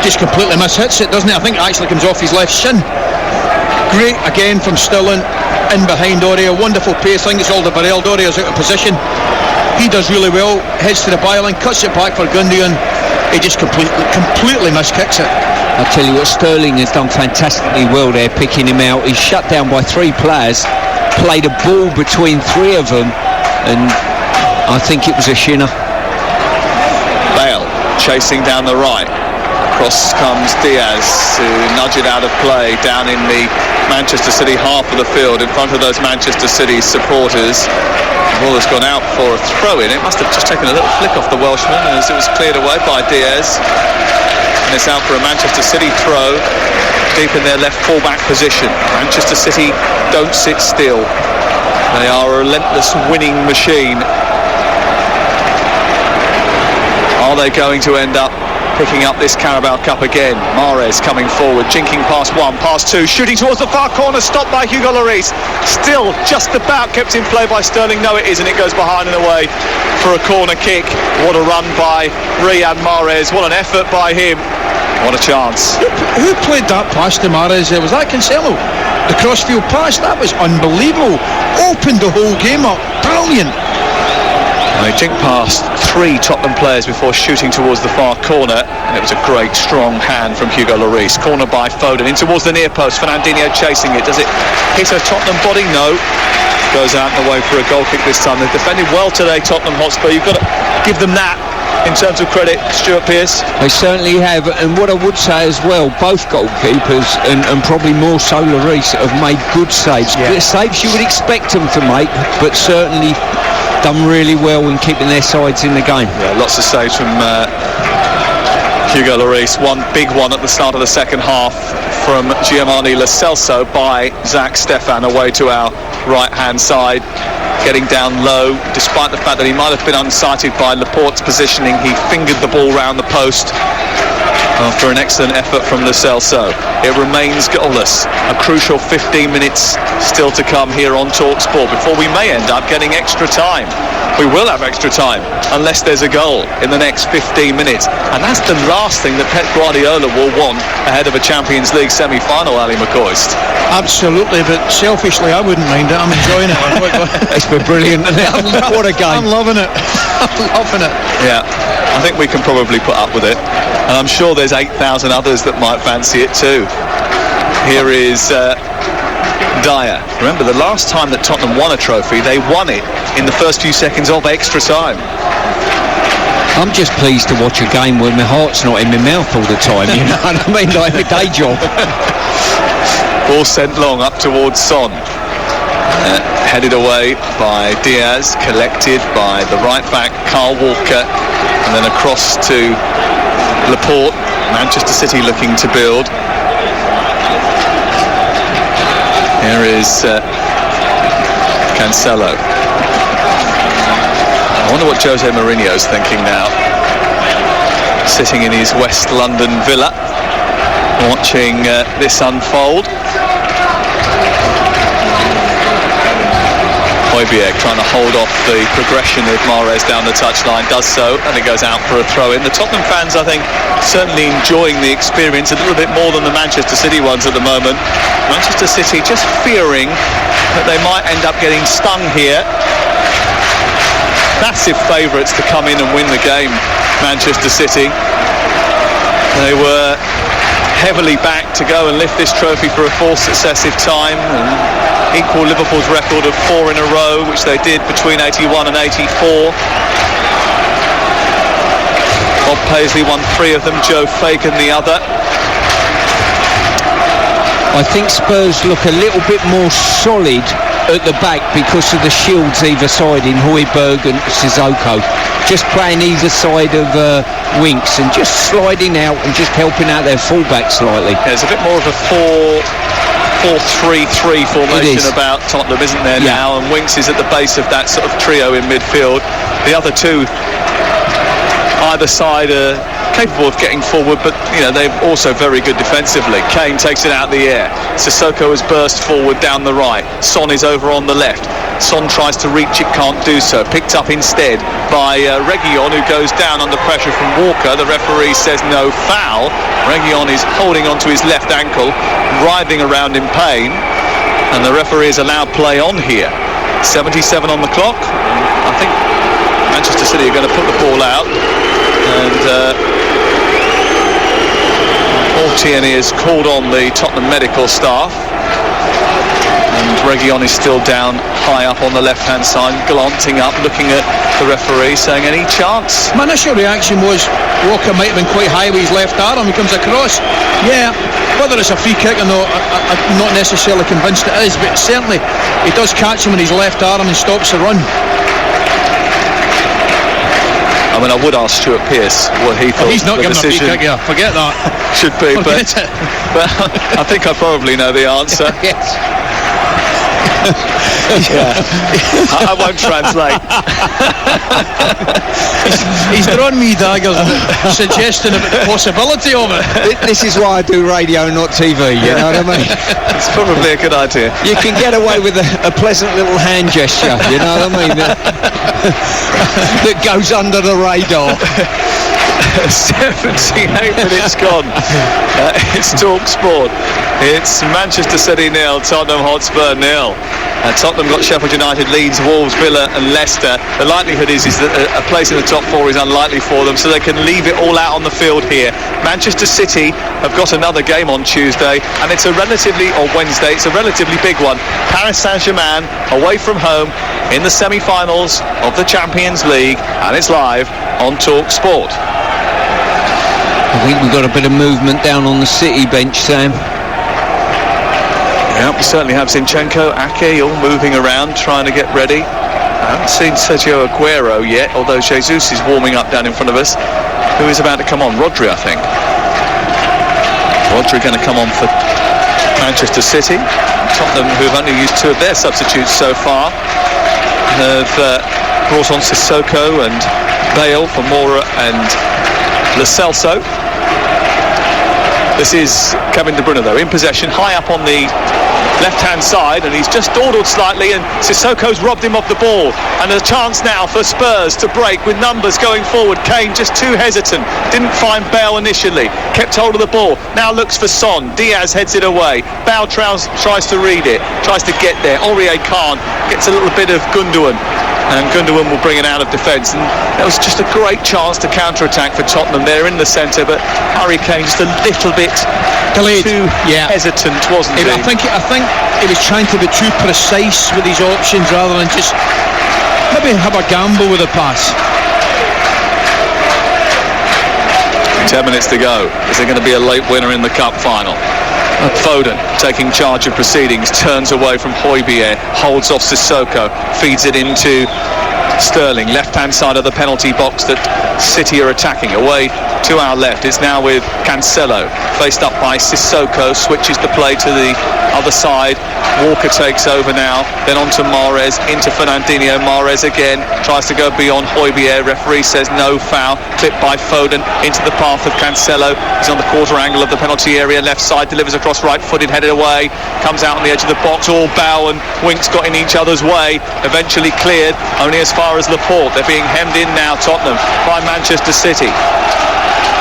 Just completely mishits it, doesn't it? I think it actually comes off his left shin. Great again from Sterling, in behind Aurier, wonderful pace. I think it's Alderweireld. Aurier's out of position. He does really well, heads to the byline, cuts it back for Gundogan. He just completely miskicks it. I tell you what, Sterling has done fantastically well there, picking him out. He's shut down by three players, played a ball between three of them, and I think it was a shinner. Bale chasing down the right, Across comes Diaz to nudge it out of play down in the Manchester City half of the field in front of those Manchester City supporters. The ball has gone out for a throw-in. It must have just taken a little flick off the Welshman as it was cleared away by Diaz. And it's out for a Manchester City throw deep in their left full-back position. Manchester City don't sit still. They are a relentless winning machine. Are they going to end up picking up this Carabao Cup again? Mahrez coming forward, jinking past one, past two, shooting towards the far corner, stopped by Hugo Lloris. Still just about kept in play by Sterling. No, it isn't. It goes behind and away for a corner kick. What a run by Riyad Mahrez. What an effort by him. What a chance. Who played that pass to Mahrez? Was that Cancelo? The crossfield pass, that was unbelievable. Opened the whole game up. Brilliant. He jinked past 3 Tottenham players before shooting towards the far corner, and it was a great strong hand from Hugo Lloris. Corner by Foden in towards the near post. Fernandinho chasing it. Does it hit a Tottenham body? No. Goes out and away for a goal kick this time. They've defended well today, Tottenham Hotspur. You've got to give them that in terms of credit, Stuart Pearce. They certainly have, and what I would say as well, both goalkeepers and probably more so Lloris have made good saves. Yeah. Saves you would expect them to make, but certainly done really well in keeping their sides in the game. Yeah, lots of saves from Hugo Lloris. One big one at the start of the second half from Giovanni Lo Celso by Zach Stefan away to our right-hand side. Getting down low, despite the fact that he might have been unsighted by Laporte's positioning, he fingered the ball round the post after an excellent effort from Lo Celso. It remains goalless. A crucial 15 minutes still to come here on TalkSport before we may end up getting extra time. We will have extra time unless there's a goal in the next 15 minutes, and that's the last thing that Pep Guardiola will want ahead of a Champions League semi-final, Ali McCoist. Absolutely, but selfishly I wouldn't mind it. I'm enjoying it. It's been brilliant. What a game. I'm loving it. I'm loving it. Yeah, I think we can probably put up with it, and I'm sure there's 8,000 others that might fancy it too. Here is Dyer. Remember, the last time that Tottenham won a trophy, they won it in the first few seconds of extra time. I'm just pleased to watch a game where my heart's not in my mouth all the time, you know what I mean, like a day job. Ball sent long up towards Son. Headed away by Diaz, collected by the right back Carl Walker, and then across to Laporte. Manchester City looking to build. Here is Cancelo. I wonder what Jose Mourinho's thinking now. Sitting in his West London villa, watching this unfold. Højbjerg trying to hold off the progression of Mahrez down the touchline, does so, and it goes out for a throw-in. The Tottenham fans, I think, certainly enjoying the experience a little bit more than the Manchester City ones at the moment. Manchester City just fearing that they might end up getting stung here. Massive favourites to come in and win the game, Manchester City. They were heavily backed to go and lift this trophy for a fourth successive time and equal Liverpool's record of 4 in a row, which they did between 81 and 84. Bob Paisley won 3 of them, Joe Fagan the other. I think Spurs look a little bit more solid at the back because of the shields either side in Højbjerg and Sissoko. Just playing either side of Winks and just sliding out and just helping out their fullback slightly. There's a bit more of a 4-3-3 formation about Tottenham, isn't there, now? And Winks is at the base of that sort of trio in midfield. The other two either side are capable of getting forward, but you know they're also very good defensively. Kane takes it out of the air. Sissoko has burst forward down the right. Son is over on the left. Son tries to reach it, can't do so. Picked up instead by Reguilon, who goes down under pressure from Walker. The referee says no foul. Reguilon is holding onto his left ankle, writhing around in pain, and the referee is allowed play on here. 77 on the clock. I think Manchester City are going to put the ball out, and Paul Tierney has called on the Tottenham medical staff, and And Reguilon is still down high up on the left-hand side, glancing up, looking at the referee, saying, any chance? My initial reaction was Walker might have been quite high with his left arm. He comes across. Yeah, whether it's a free kick or not, I'm not necessarily convinced it is, but certainly he does catch him with his left arm and stops the run. I mean, I would ask Stuart Pearce what he thought. He's not the giving a free kick here. Forget that. Should be, Forget but I think I probably know the answer. Yes. Yeah. I won't translate. He's drawn me daggers, suggesting about the possibility of it. This is why I do radio and not TV, you know what I mean? It's probably a good idea. You can get away with a pleasant little hand gesture, you know what I mean? That goes under the radar. 78 minutes gone. It's Talk Sport. It's Manchester City 0, Tottenham Hotspur 0. Tottenham got Sheffield United, Leeds, Wolves, Villa and Leicester. The likelihood is that a place in the top four is unlikely for them, so they can leave it all out on the field here. Manchester City have got another game on Tuesday, and it's a relatively big one. Paris Saint-Germain away from home in the semi-finals of the Champions League, and it's live on Talk Sport. I think we've got a bit of movement down on the City bench, Sam. Yeah, we certainly have Zinchenko, Ake all moving around, trying to get ready. I haven't seen Sergio Aguero yet, although Jesus is warming up down in front of us. Who is about to come on? Rodri, I think. Rodri going to come on for Manchester City. Tottenham, who have only used two of their substitutes so far, have brought on Sissoko and Bale for Moura and Lo Celso. This is Kevin De Bruyne though, in possession, high up on the left-hand side, and he's just dawdled slightly, and Sissoko's robbed him of the ball. And a chance now for Spurs to break with numbers going forward. Kane just too hesitant, didn't find Bale initially, kept hold of the ball, now looks for Son. Diaz heads it away, Bale tries to read it, tries to get there. Aurier can't, gets a little bit of Gundogan, and Gundogan will bring it out of defence. And that was just a great chance to counter-attack for Tottenham there in the centre, but Harry Kane just a little bit too hesitant, wasn't he? I think he was trying to be too precise with his options rather than just maybe have a gamble with a pass. 10 minutes to go. Is there going to be a late winner in the cup final? Foden taking charge of proceedings, turns away from Højbjerg, holds off Sissoko, feeds it into Sterling, left-hand side of the penalty box that City are attacking, away to our left. It's now with Cancelo, faced up by Sissoko, switches the play to the other side. Walker takes over now, then on to Mahrez, into Fernandinho. Mahrez again, tries to go beyond Højbjerg. Referee says no foul. Clipped by Foden into the path of Cancelo. He's on the quarter angle of the penalty area, left side, delivers across right-footed, headed away, comes out on the edge of the box. All Bow and Winks got in each other's way, eventually cleared only as far as Laporte. They're being hemmed in now, Tottenham, by Manchester City.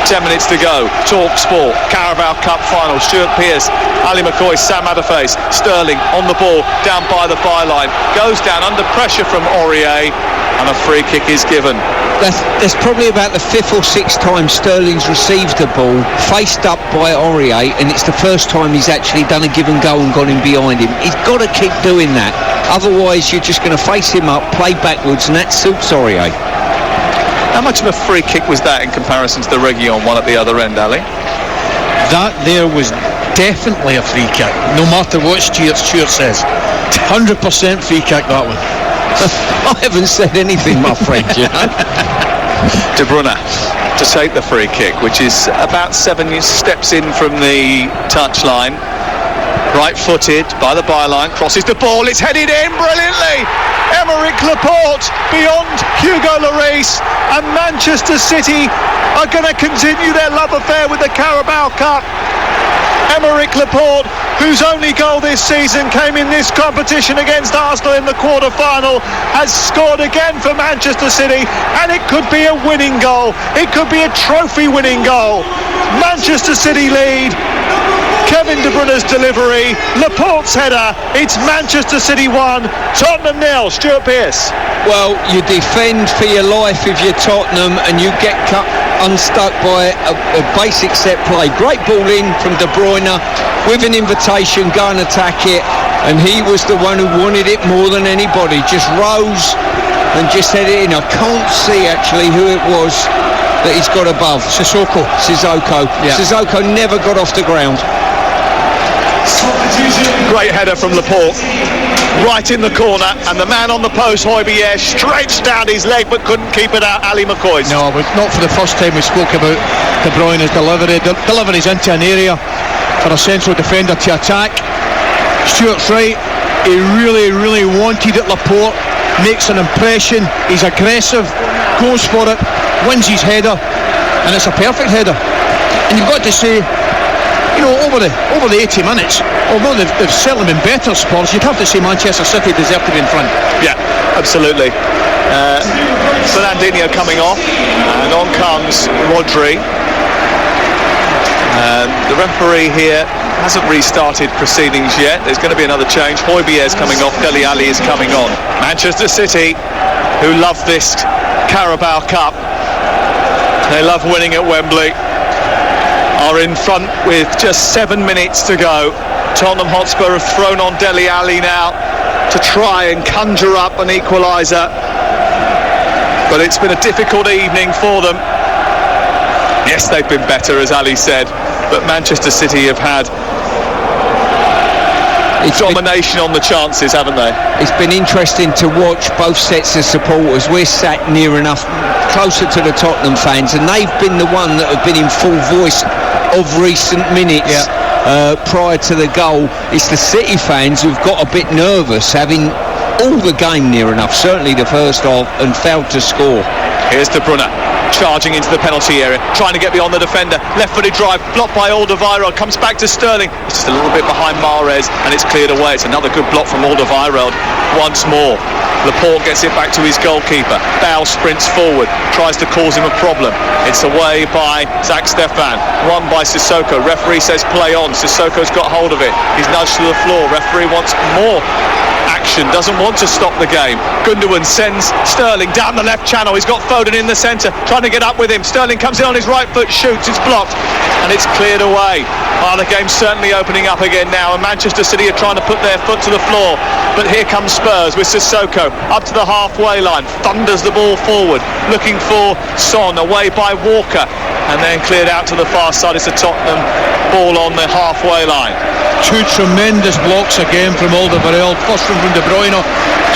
10 minutes to go. Talk Sport, Carabao Cup final. Stuart Pearce, Ali McCoy, Sam Adderface, Sterling on the ball, down by the byline, goes down under pressure from Aurier, and a free kick is given. That's probably about the fifth or sixth time Sterling's received the ball, faced up by Aurier, and it's the first time he's actually done a give and go and gone in behind him. He's got to keep doing that, otherwise you're just going to face him up, play backwards, and that suits Aurier. How much of a free kick was that in comparison to the Reguilon one at the other end, Ali? That there was definitely a free kick, no matter what Stuart says. 100% free kick, that one. I haven't said anything, my friend, you know. De Bruyne to take the free kick, which is about 7 steps in from the touchline. Right-footed by the byline, crosses the ball, it's headed in brilliantly. Aymeric Laporte beyond Hugo Lloris, and Manchester City are going to continue their love affair with the Carabao Cup. Aymeric Laporte, whose only goal this season came in this competition against Arsenal in the quarter-final, has scored again for Manchester City, and it could be a winning goal. It could be a trophy-winning goal. Manchester City lead. Kevin De Bruyne's delivery, Laporte's header. It's Manchester City 1, Tottenham 0. Stuart Pearce. Well, you defend for your life if you're Tottenham, and you get cut unstuck by a basic set play. Great ball in from De Bruyne with an invitation, go and attack it. and he was the one who wanted it more than anybody. Just rose and just headed it in. I can't see actually who it was that he's got above. Sissoko. Yeah. Sissoko never got off the ground. Great header from Laporte, right in the corner, and the man on the post, Højbjerg, stretched out his leg but couldn't keep it out. Ali McCoy. No, but not for the first time we spoke about De Bruyne's delivery. Deliveries into an area for a central defender to attack. Stuart's right. He really wanted it. Laporte makes an impression. He's aggressive, goes for it, wins his header, and it's a perfect header. And you've got to say, you know, over the 80 minutes, although they've certainly been better Spurs, you'd have to say Manchester City deserve to be in front. Yeah, absolutely. Fernandinho coming off, and on comes Rodri. The referee here hasn't restarted proceedings yet. There's going to be another change. Højbjerg's coming off, Dele Alli is coming on. Manchester City, who love this Carabao Cup, they love winning at Wembley, are in front with just 7 minutes to go. Tottenham Hotspur have thrown on Dele Alli now to try and conjure up an equaliser, but it's been a difficult evening for them. Yes, they've been better, as Ali said, but Manchester City have had domination on the chances, haven't they? It's been interesting to watch both sets of supporters. We're sat near enough, closer to the Tottenham fans, and they've been the one that have been in full voice of recent minutes. Prior to the goal. It's the City fans who've got a bit nervous, having all the game near enough, certainly the first half, and failed to score. Here's De Bruyne charging into the penalty area, trying to get beyond the defender. Left-footed drive, blocked by Alderweireld, comes back to Sterling. It's just a little bit behind Mahrez, and it's cleared away. It's another good block from Alderweireld once more. Laporte gets it back to his goalkeeper. Bale sprints forward, tries to cause him a problem. It's away by Zach Stefan, won by Sissoko. Referee says play on. Sissoko's got hold of it. He's nudged to the floor. Referee wants more action, doesn't want to stop the game. Gundogan sends Sterling down the left channel. He's got Foden in the centre, trying to get up with him. Sterling comes in on his right foot, shoots, it's blocked, and it's cleared away. The game's certainly opening up again now, and Manchester City are trying to put their foot to the floor, but here comes Spurs with Sissoko up to the halfway line, thunders the ball forward, looking for Son, away by Walker, and then cleared out to the far side. It's a Tottenham ball on the halfway line. Two tremendous blocks again from Alderweireld. First one from De Bruyne,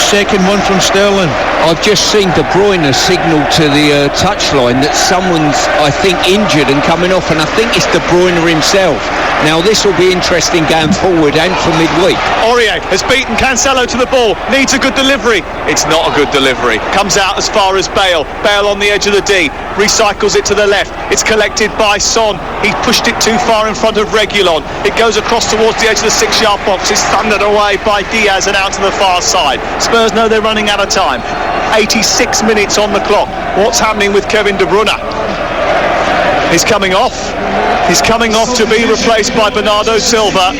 second one from Sterling. I've just seen De Bruyne signal to the touchline that someone's, I think, injured and coming off, and I think it's De Bruyne himself. Now this will be interesting going forward and for midweek. Aurier has beaten Cancelo to the ball, needs a good delivery. It's not a good delivery. Comes out as far as Bale. Bale on the edge of the D, recycles it to the left. It's collected by Son. He pushed it too far in front of Reguilon. It goes across towards the edge of the 6-yard box. It's thundered away by Diaz and out to the far side. Spurs know they're running out of time. 86 minutes on the clock. What's happening with Kevin De Bruyne? He's coming off. He's coming off to be replaced by Bernardo Silva.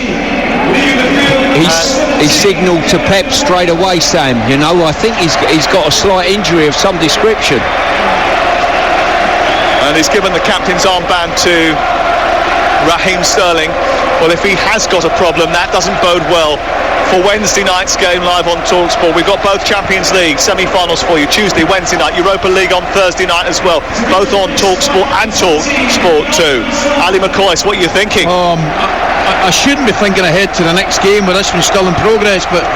He signalled to Pep straight away, Sam. You know, I think he's got a slight injury of some description. And he's given the captain's armband to Raheem Sterling. Well, if he has got a problem, that doesn't bode well for Wednesday night's game live on TalkSport. We've got both Champions League semi-finals for you, Tuesday, Wednesday night, Europa League on Thursday night as well, both on TalkSport and TalkSport 2. Ali McCoy, what are you thinking? I shouldn't be thinking ahead to the next game, but this one's still in progress, but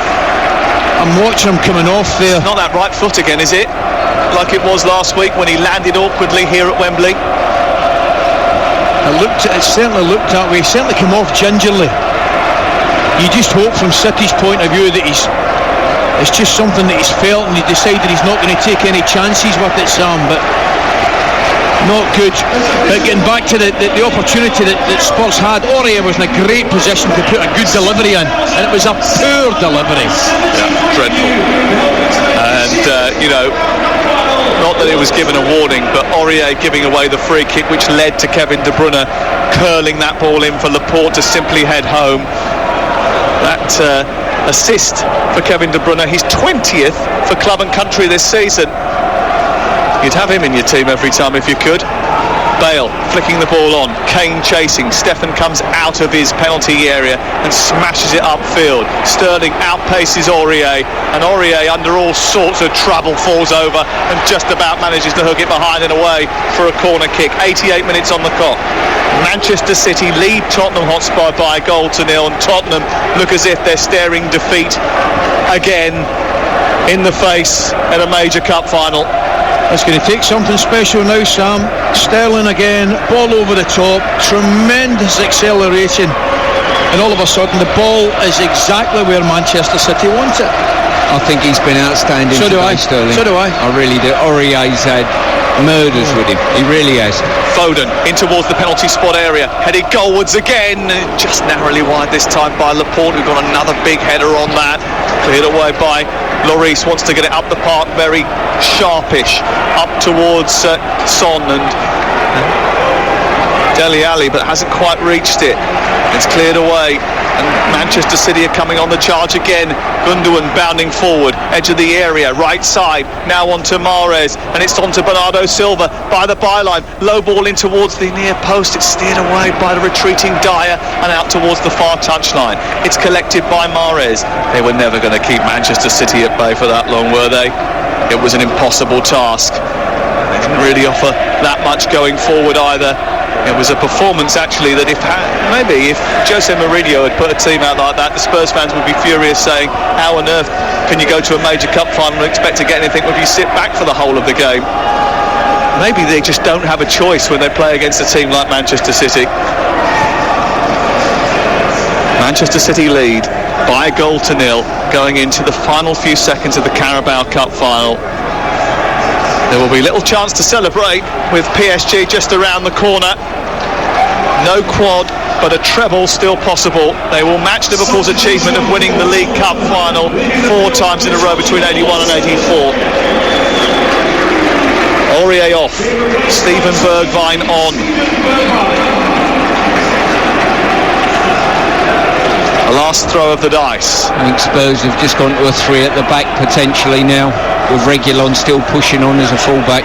I'm watching him coming off there. It's not that right foot again, is it? Like it was last week when he landed awkwardly here at Wembley. It certainly looked that way. He certainly came off gingerly. You just hope from City's point of view that it's just something that he's felt, and he decided he's not going to take any chances with it, Sam, but not good. But getting back to the opportunity that Spurs had, Aurier was in a great position to put a good delivery in, and it was a poor delivery. Yeah, dreadful. And not that it was given a warning, but Aurier giving away the free kick, which led to Kevin De Bruyne curling that ball in for Laporte to simply head home. That assist for Kevin De Bruyne, he's 20th for club and country this season. You'd have him in your team every time if you could. Bale flicking the ball on, Kane chasing, Stefan comes out of his penalty area and smashes it upfield. Sterling outpaces Aurier, and Aurier, under all sorts of trouble, falls over and just about manages to hook it behind and away for a corner kick. 88 minutes on the clock. Manchester City lead Tottenham Hotspur by a goal to nil, and Tottenham look as if they're staring defeat again in the face at a major cup final. It's going to take something special now, Sam. Sterling again, ball over the top, tremendous acceleration, and all of a sudden the ball is exactly where Manchester City wants it. I think he's been outstanding today, Sterling. So do I. I really do. Aurier's had murders with him. He really has. Foden in towards the penalty spot area, headed goalwards again, just narrowly wide this time by Laporte, who got another big header on that. Cleared away by Lloris, wants to get it up the park, very sharpish, up towards Son and Dele Alli, but hasn't quite reached it. It's cleared away, and Manchester City are coming on the charge again. Gundogan bounding forward, edge of the area, right side, now on to Mahrez, and it's on to Bernardo Silva by the byline, low ball in towards the near post. It's steered away by the retreating Dyer and out towards the far touchline. It's collected by Mahrez. They were never going to keep Manchester City at bay for that long, were they? It was an impossible task. They didn't really offer that much going forward either. It was a performance actually that if Jose Mourinho had put a team out like that, the Spurs fans would be furious, saying, how on earth can you go to a major cup final and expect to get anything if you sit back for the whole of the game? Maybe they just don't have a choice when they play against a team like Manchester City. Manchester City lead by a goal to nil going into the final few seconds of the Carabao Cup final. There will be little chance to celebrate with PSG just around the corner. No quad, but a treble still possible. They will match Liverpool's achievement of winning the League Cup final 4 times in a row between 81 and 84. Aurier off, Steven Bergwijn on. The last throw of the dice. I think Spurs have just gone to a 3 at the back potentially now, with Reguilon still pushing on as a full-back.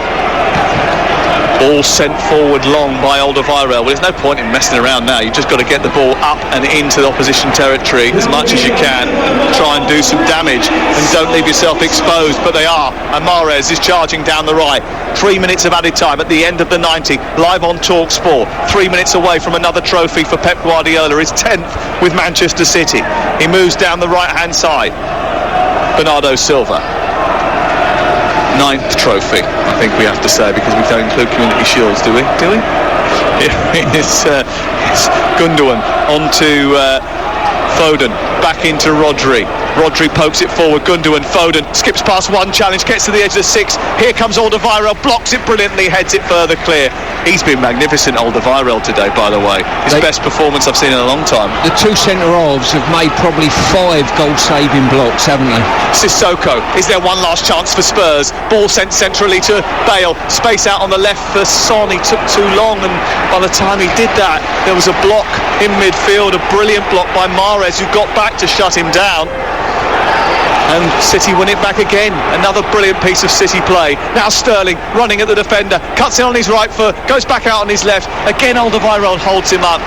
Ball sent forward long by Alderweireld. Well, there's no point in messing around now. You've just got to get the ball up and into the opposition territory as much as you can and try and do some damage and don't leave yourself exposed, but they are. And Mahrez is charging down the right. 3 minutes of added time at the end of the 90, live on Talk Sport. 3 minutes away from another trophy for Pep Guardiola, his 10th with Manchester City. He moves down the right-hand side. Bernardo Silva. 9th trophy, I think we have to say, because we don't include Community Shields, do we? It's Gundogan on to Foden, back into Rodri. Rodri pokes it forward, Gundogan, Foden skips past one challenge, gets to the edge of the 6. Here comes Alderweireld, blocks it brilliantly, heads it further clear. He's been magnificent, Alderweireld, today, by the way. His best performance I've seen in a long time. The 2 centre-halves have made probably 5 goal-saving blocks, haven't they? Sissoko, is there one last chance for Spurs? Ball sent centrally to Bale, space out on the left for Son. He took too long, and by the time he did that, there was a block in midfield, a brilliant block by Mahrez, who got back to shut him down. And City win it back again. Another brilliant piece of City play. Now Sterling running at the defender, cuts in on his right foot, goes back out on his left. Again Alderweireld holds him up.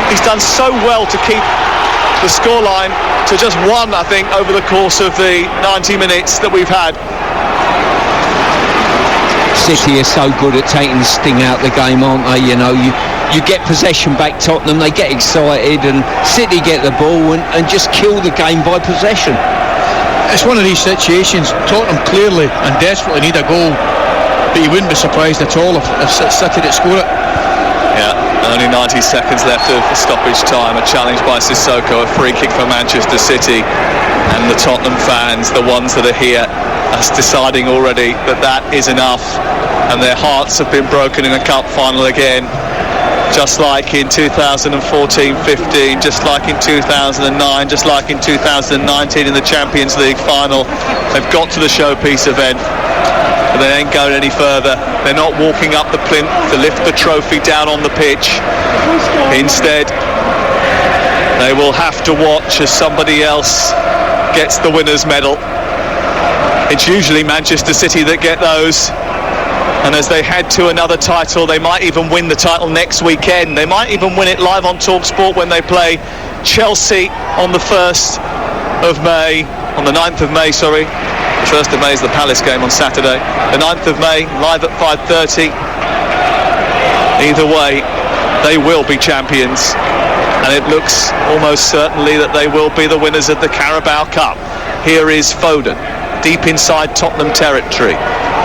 He's done so well to keep the scoreline to just 1, I think, over the course of the 90 minutes that we've had. City are so good at taking the sting out of the game, aren't they? You know, you get possession back, Tottenham, they get excited, and City get the ball and just kill the game by possession. It's one of these situations. Tottenham clearly and desperately need a goal, but you wouldn't be surprised at all if City did score it. Yeah, only 90 seconds left of stoppage time. A challenge by Sissoko, a free kick for Manchester City, and the Tottenham fans, the ones that are here, are deciding already that is enough, and their hearts have been broken in a cup final again. Just like in 2014-15, just like in 2009, just like in 2019 in the Champions League final. They've got to the showpiece event, but they ain't going any further. They're not walking up the plinth to lift the trophy down on the pitch. Instead, they will have to watch as somebody else gets the winner's medal. It's usually Manchester City that get those. And as they head to another title, they might even win the title next weekend. They might even win it live on TalkSport when they play Chelsea on the 1st of May, on the 9th of May, sorry. The 1st of May is the Palace game on Saturday. The 9th of May, live at 5:30. Either way, they will be champions. And it looks almost certainly that they will be the winners of the Carabao Cup. Here is Foden, deep inside Tottenham territory.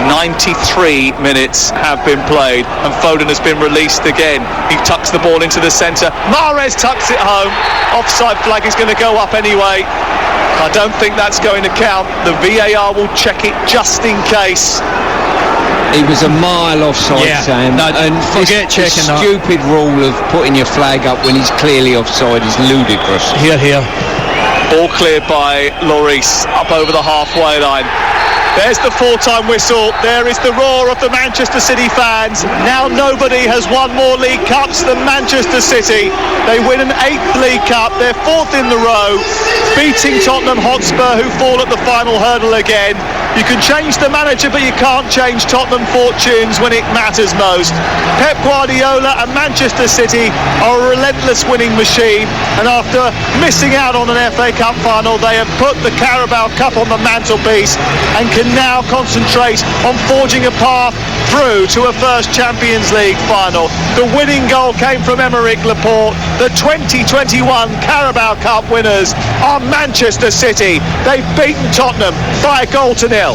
93 minutes have been played and Foden has been released again. He tucks the ball into the centre. Mahrez tucks it home. Offside flag is going to go up anyway. I don't think that's going to count. The VAR will check it just in case. He was a mile offside, Sam. No, and forget checking that. Stupid rule of putting your flag up when he's clearly offside is ludicrous. Here. Ball cleared by Lloris up over the halfway line. There's the full-time whistle. There is the roar of the Manchester City fans. Now nobody has won more League Cups than Manchester City. They win an 8th League Cup. They're 4th in the row, beating Tottenham Hotspur, who fall at the final hurdle again. You can change the manager, but you can't change Tottenham fortunes when it matters most. Pep Guardiola and Manchester City are a relentless winning machine, and after missing out on an FA Cup final, they have put the Carabao Cup on the mantelpiece and can now concentrate on forging a path through to a first Champions League final. The winning goal came from Aymeric Laporte. The 2021 Carabao Cup winners are Manchester City. They've beaten Tottenham by 1-0.